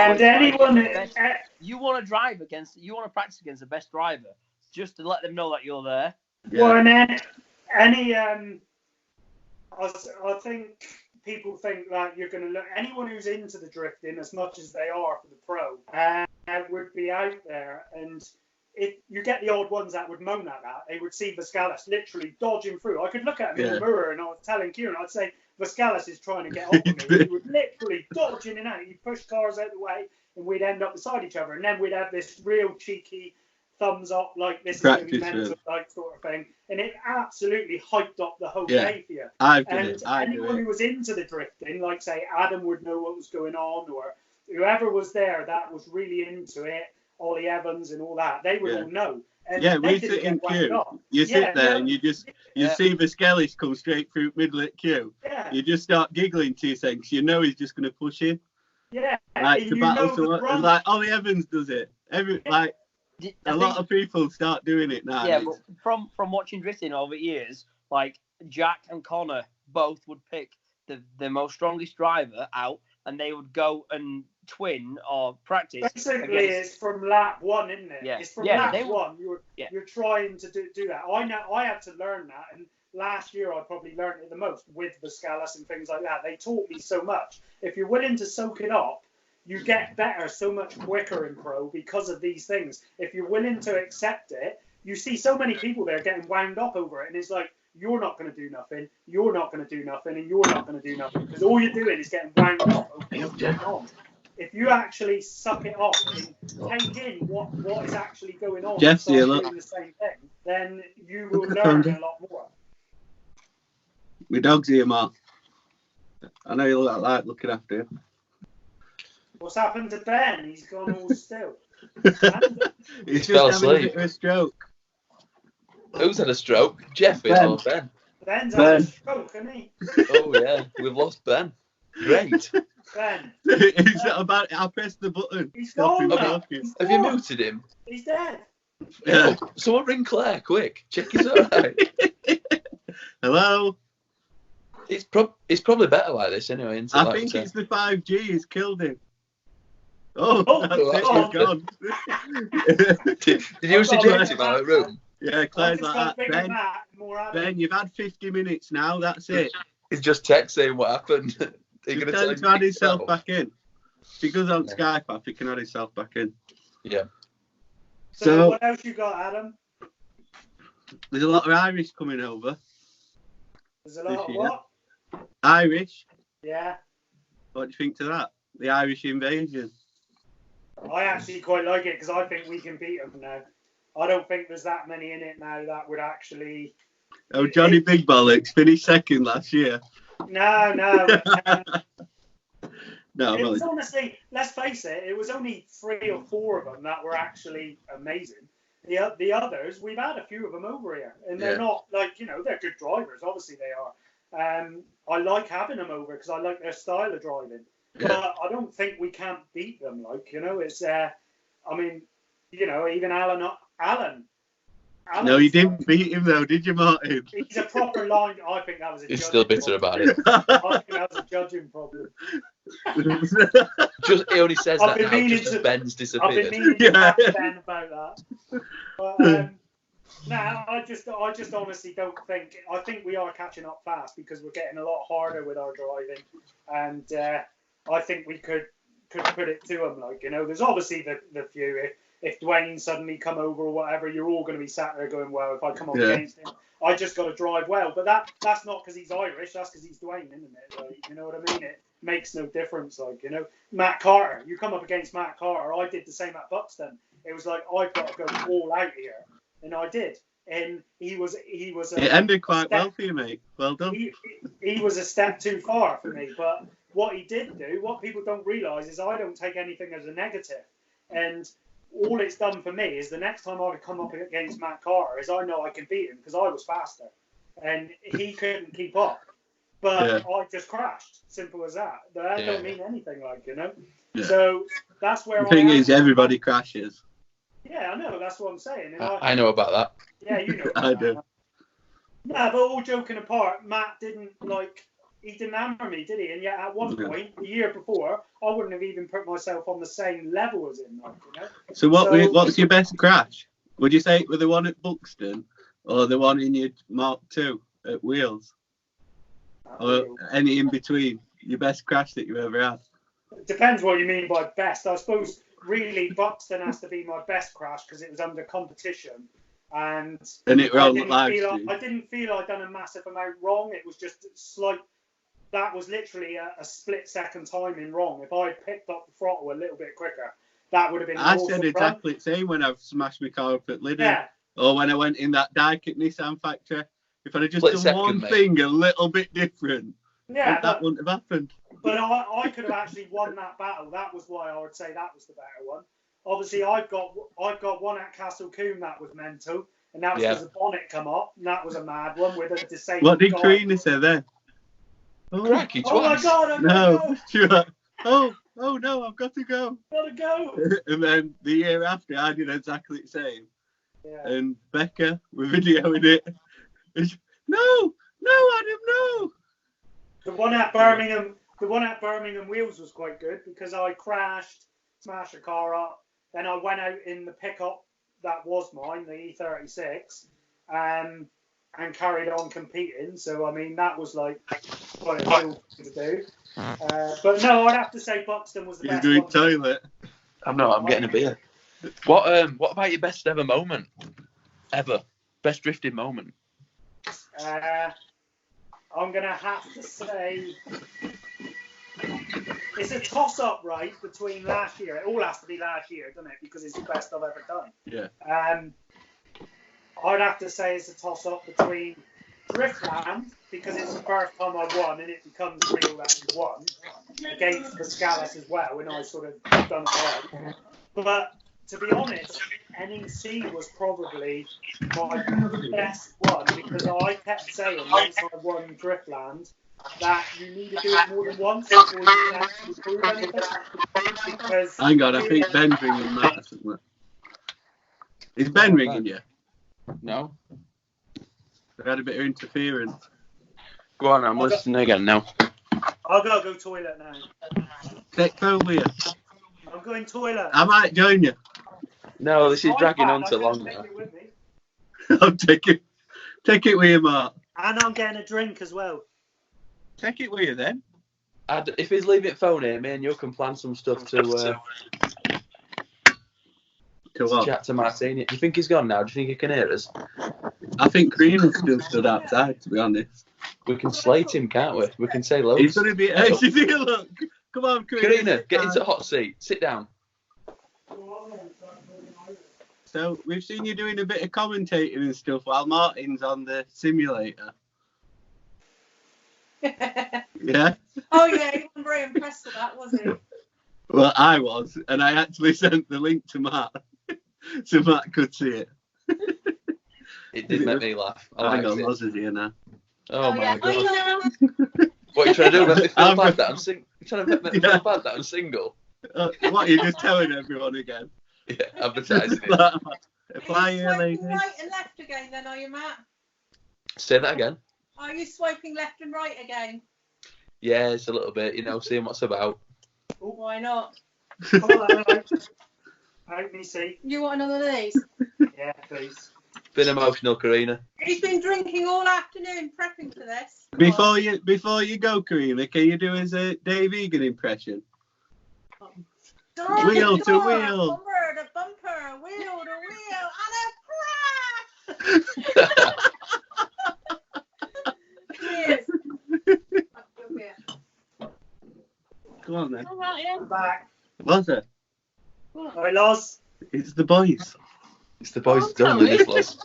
want to practice against the best driver just to let them know that you're there. Well, and then I think people think that you're going to look anyone who's into the drifting as much as they are for the pro would be out there, and if you get the odd ones that would moan at that, they would see Vascalis literally dodging through. I could look at him in the mirror and I was telling Kieran, I'd say Vascalis is trying to get off of me. He would literally dodge in and out. He'd push cars out the way and we'd end up beside each other, and then we'd have this real cheeky thumbs up, like this is going to be mental, like sort of thing, and it absolutely hyped up the whole day for you. Anyone who was into the drifting, like say Adam would know what was going on, or whoever was there that was really into it, Ollie Evans and all that, they would all know. And Yeah, they we didn't sit in get wound queue. up. You sit Yeah, there no, and you Yeah. see Vaskelis come straight through middle of the queue. Yeah, You just start giggling to yourself because you know he's just going to push in. yeah. Like And to you battle know the someone. front. And like Ollie Evans does it. A lot of people start doing it now. Yeah, but from watching drifting over years, like Jack and Connor both would pick the most strongest driver out, and they would go and twin or practice. Basically, it's from lap one, isn't it? Yeah. It's from Yeah, lap one. You're trying to do that. I know. I had to learn that, and last year I probably learned it the most with Vaskelis and things like that. They taught me so much. If you're willing to soak it up, you get better so much quicker in pro because of these things. If you're willing to accept it, you see so many people there getting wound up over it, and it's like, you're not going to do nothing, you're not going to do nothing, and you're not going to do nothing, because all you're doing is getting wound up over what's going on. If you actually suck it off and take in what is actually going on and start doing the same thing, then you will learn a lot more. My dog's here, Mark. I know you like looking after him. What's happened to Ben? He's gone all still. He's fell just having a asleep. bit of a stroke. Who's had a stroke? Jeffy or Ben? Ben's had a stroke, hasn't he? Oh, yeah. We've lost Ben. Great. Ben. It's not about it. I pressed the button. He's gone now. Talking. Have you muted him? He's dead. Yeah. Oh, someone ring Claire, quick. Check he's all right. Hello? It's probably better like this anyway, isn't it? I Like think we it's the 5G. He's killed him. Oh, Oh, that's it. oh. He's gone. Did you suggest him out of the room? Yeah, Claire's like that. Ben, you've had 50 minutes now. That's it. He's just text saying what happened. Are you Just going tell him to to add himself back in. If he goes on Skype app, he can add himself back in. Yeah. So what else you got, Adam? There's a lot of Irish coming over. There's a lot of what? Irish. Yeah. What do you think to that? The Irish invasion. I actually quite like it because I think we can beat them now. I don't think there's that many in it now that would actually. Oh, Johnny Big Bollocks finished second last year. No. No, it was honestly, let's face it, it was only 3 or 4 of them that were actually amazing. The others, we've had a few of them over here, and they're not like, they're good drivers. Obviously they are. I like having them over because I like their style of driving. Yeah. But I don't think we can't beat them. It's even Alan. No, you didn't beat him though, did you, Martin? He's a proper line. I think that was a. He's still bitter about it. I think that was a judging problem. He only says that now just as Ben's disappeared. I've been meaning to ask Ben about that. But I just honestly don't think. I think we are catching up fast because we're getting a lot harder with our driving, and I think we could put it to them. There's obviously the few. If Dwayne suddenly come over or whatever, you're all going to be sat there going, well, if I come up against him, I just got to drive well. But that's not because he's Irish. That's because he's Dwayne, isn't it? You know what I mean? It makes no difference. Matt Carter. You come up against Matt Carter. I did the same at Buxton. It was like, I've got to go all out here. And I did. And he was. It ended quite well for you, mate. Well done. He was a step too far for me. But what he did do, what people don't realise, is I don't take anything as a negative. And all it's done for me is the next time I come up against Matt Carter is I know I can beat him because I was faster and he couldn't keep up. But I just crashed. Simple as that. That don't mean anything, Yeah. So that's where the thing is, everybody crashes. Yeah, I know. That's what I'm saying. And I know about that. Yeah, you know. I do. No, but all joking apart, Matt didn't he didn't hammer me, did he? And yet at one point, the year before, I wouldn't have even put myself on the same level as him, So what's your best crash? Would you say it was the one at Buxton or the one in your Mark II at Wheels? Or any in between? Your best crash that you ever had? It depends what you mean by best. I suppose really Buxton has to be my best crash because it was under competition. And it I didn't feel I'd done a massive amount wrong. It was just slight. That was literally a split second timing wrong. If I had picked up the throttle a little bit quicker, that would have been. I said exactly the same when I've smashed my car up at Lidl. Yeah. Or when I went in that dyke at Nissan factory. If I'd have just done one thing a little bit different, that wouldn't have happened. But I could have actually won that battle. That was why I would say that was the better one. obviously I've got one at Castle Coombe that was mental, and that was Yeah. because the bonnet come up, and that was a mad one with a disabled. What did guy. Karina say there? Oh, Cracky Oh my twice. God! I've no. got to go. She was like, oh no, I've got to go. Gotta go. And then the year after, I did exactly the same. Yeah. And Becca, we're videoing it. And she, no, Adam, no. The one at Birmingham Wheels was quite good because I crashed, smashed a car up, then I went out in the pickup that was mine, the E36, and carried on competing. So I mean that was like quite a cool thing to do. But no, I'd have to say Buxton was the He's best doing one. toilet. I'm getting a beer. What about your best ever moment? Ever. Best drifting moment. I'm gonna have to say it's a toss-up, right, between last year. It all has to be last year, doesn't it? Because it's the best I've ever done. Yeah. I'd have to say it's a toss-up between Driftland, because it's the first time I won, and it becomes real that you won, against the Scallas as well, and I sort of done it right. But to be honest, NEC was probably my best one, because I kept saying once I won Driftland that you need to do it more than once before you can actually prove anything. Because Hang on, I think Ben's ringing Matt or something. Is Ben ringing you? No. We had a bit of interference. Go on, I'm listening again now. I'll go toilet now. Take phone with you. I'm going toilet. I might join you. No, this is dragging on too I long can now. take it with me. I'll take it with you, Mark. And I'm getting a drink as well. Take it with you then. If he's leaving phone here, me and you can plan some stuff to what? chat to Martin. Do you think he's gone now? Do you think he can hear us? I think Karina's still stood outside, to be honest. We can slate him, can't we? We can say loads. He's going to be... Hey, she's here, look. Come on, Karina, get into the hot seat. Sit down. So, we've seen you doing a bit of commentating and stuff while Martin's on the simulator. Yeah? Oh yeah, he wasn't very impressed with that, was he? Well, I was, and I actually sent the link to Matt, so Matt could see it. It did make me laugh. I Hang liked on, it. Loz is here now. Oh my yeah. god. I know. What are you trying to do? Make me feel I'm bad that I'm single? You trying to make me feel bad that I'm single? What, you're just telling everyone again? Yeah, advertising it. Apply Are you here, lady. swiping right and left again then, are you, Matt? Say that again. Are you swiping left and right again? Yeah, it's a little bit, seeing what's about. Why not? Come on, let me see. You want another of these? Yeah, please. Been emotional, Karina. He's been drinking all afternoon prepping for this. Before you go, Karina, can you do his Dave Egan impression? Door Wheel to to door, wheel. Bumper to bumper, wheel to wheel, and a crash! Cheers. Come on then. All right, I'm back. Was it? Hi, Loz. It's the boys. It's the boys done with this, Loz.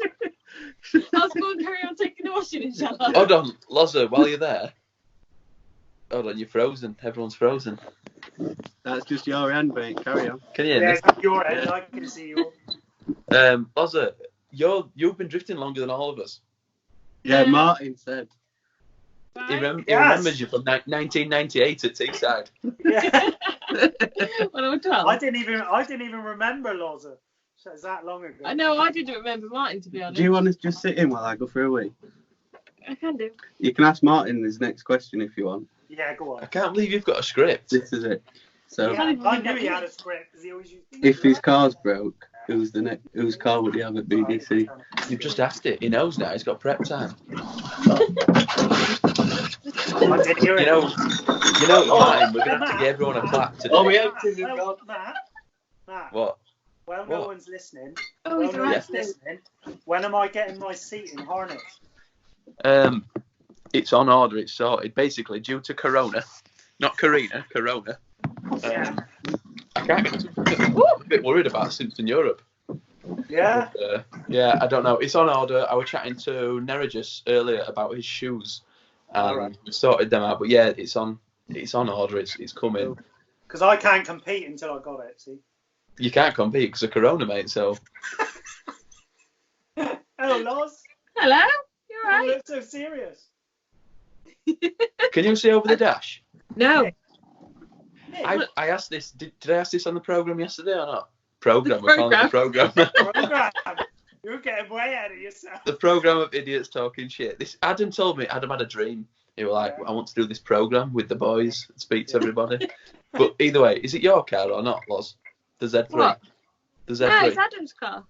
I was going to carry on taking the washing in shall I? Hold on, Lozza, while you're there. Hold on, you're frozen. Everyone's frozen. That's just your hand, mate. Carry on. Can you hear Yeah, me? it's your end. I can see you. Lozza, you've been drifting longer than all of us. Yeah, Martin said. He, Right. he remembers you from 1998 at Teesside. Yeah. When I was 12. I didn't even remember Loza. So it's that long ago. I know, I didn't remember Martin, to be honest. Do you want to just sit in while I go for a wee? I can do. You can ask Martin his next question if you want. Yeah, go I on. can't believe you've got a script. This is it. So, Yeah, I knew he had a script because he always used to. if his car's broke, whose car would he have at BBC? You've just asked it. He knows now. He's got prep time. I did hear it. Martin, we're going to have to give everyone a clap today. Matt, What? well, no What? one's listening. Oh, Well, he's no alright. one's listening. When am I getting my seat in harness? It's on order. It's sorted. Basically, due to Corona, not Karina, Corona. Yeah. I can't get a bit worried about Simpson Europe. Yeah. Yeah, I don't know. It's on order. I was chatting to Neregus earlier about his shoes, and Alright. we sorted them out. But yeah, it's on order. It's coming. Because I can't compete until I got it. See. You can't compete because of Corona, mate. So Hello, Loz. Hello. You You alright? look so serious. can you see over the dash? No. Hey, I asked this. Did I ask this on the program yesterday or not? Program. We're calling it the program. program. You're getting way ahead of yourself. The program of idiots talking shit. This Adam told me. Adam had a dream. He was like, Yeah. I want to do this program with the boys and speak to everybody. But either way, is it your car or not, Loz? The Z3. What? The No, Z3. it's Adam's car.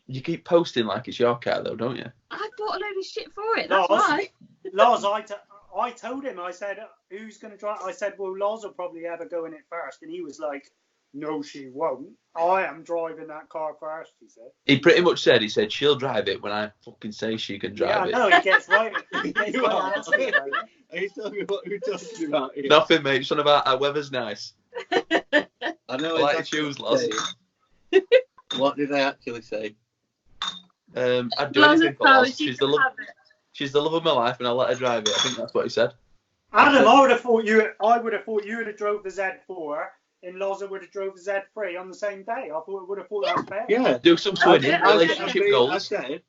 You keep posting like it's your car though, don't you? I bought a load of shit for it. That's Loz. why. Loz, I told him, I said, who's going to drive? I said, well, Loz will probably have a go in it first. And he was like, no, she won't. I am driving that car first, he said. He pretty much said, she'll drive it when I fucking say she can Yeah, drive I know, he gets right. He gets You right are. answer about it. Are you talking about who talking about it. here? Nothing, mate. Just on about how weather's nice. I know I like your exactly shoes, what Loz. they say. What did I actually say? I'd do Loz anything of for Loz. colours, you She's the can love. have it. She's the love of my life, and I'll let her drive it. I think that's what he said. Adam, I would have thought you would have drove the Z4 and Loza would have drove the Z3 on the same day. I would have thought that was fair. Yeah. Do some twinning, I relationship I goals. said,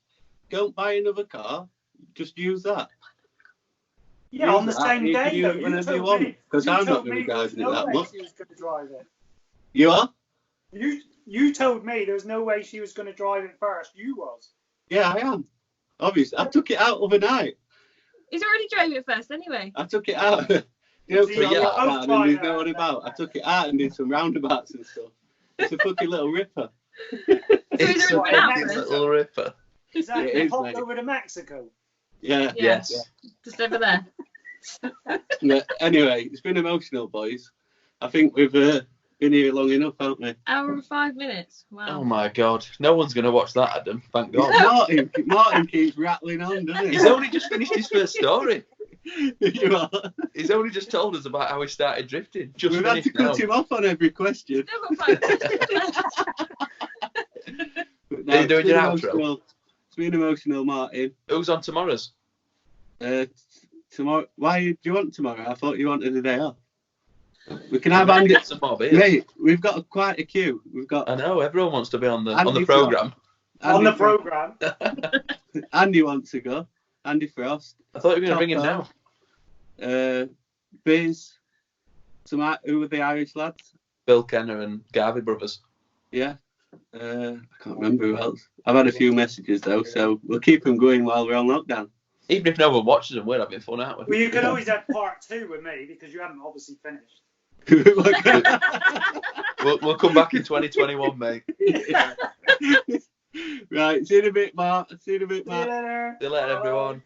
don't buy another car. Just use that. Yeah, on the Use that, same you can day use though. it You whenever you told want, me 'cause you I'm not told gonna be me there was driving it no that way much. she was going to drive it. You are? You told me there was no way she was going to drive it first. You was. Yeah, I am. Obviously, I took it out overnight. He's already drove it first anyway. I took it out. You know, So for you're yeah, both man, and you trying know what to- about. I took it out and did some roundabouts and stuff. It's a fucking little ripper. It's a already been out fucking first. little ripper. Is that It the is, hop mate. over to Mexico? Yeah. Yes. Just over there. Yeah. Anyway, it's been emotional, boys. I think we've been here long enough, haven't we? Hour and 5 minutes. Oh Wow. my God. No one's going to watch that, Adam. Thank God. Martin keeps rattling on, doesn't He's he? only just finished his first story. You are. He's only just told us about how he started drifting. Just We've had to finished now. cut him off on every question. Still got 5 minutes left. But Are you doing it's your been outro? emotional. It's been emotional, Martin. Who's on tomorrow's? Tomorrow. Why do you want tomorrow? I thought you wanted a day off. We can I'm have gonna Andy. get some more beers. Mate, we've got quite a queue. We've got I know, everyone wants to be on the Andy programme. On the Andy, program. Andy wants to go. Andy Frost. I thought you were going to bring him Top down. Biz. Who were the Irish lads? Bill Kenner and Garvey brothers. Yeah. I can't remember who else. I've had a few messages though, so we'll keep them going while we're on lockdown. Even if no one watches them, we're having fun, aren't we? Well, you can always have part 2 with me because you haven't obviously finished. We'll come back in 2021, mate. Right, see you in a bit, Mark. See you in a bit, See you Mark. later. See you later, everyone.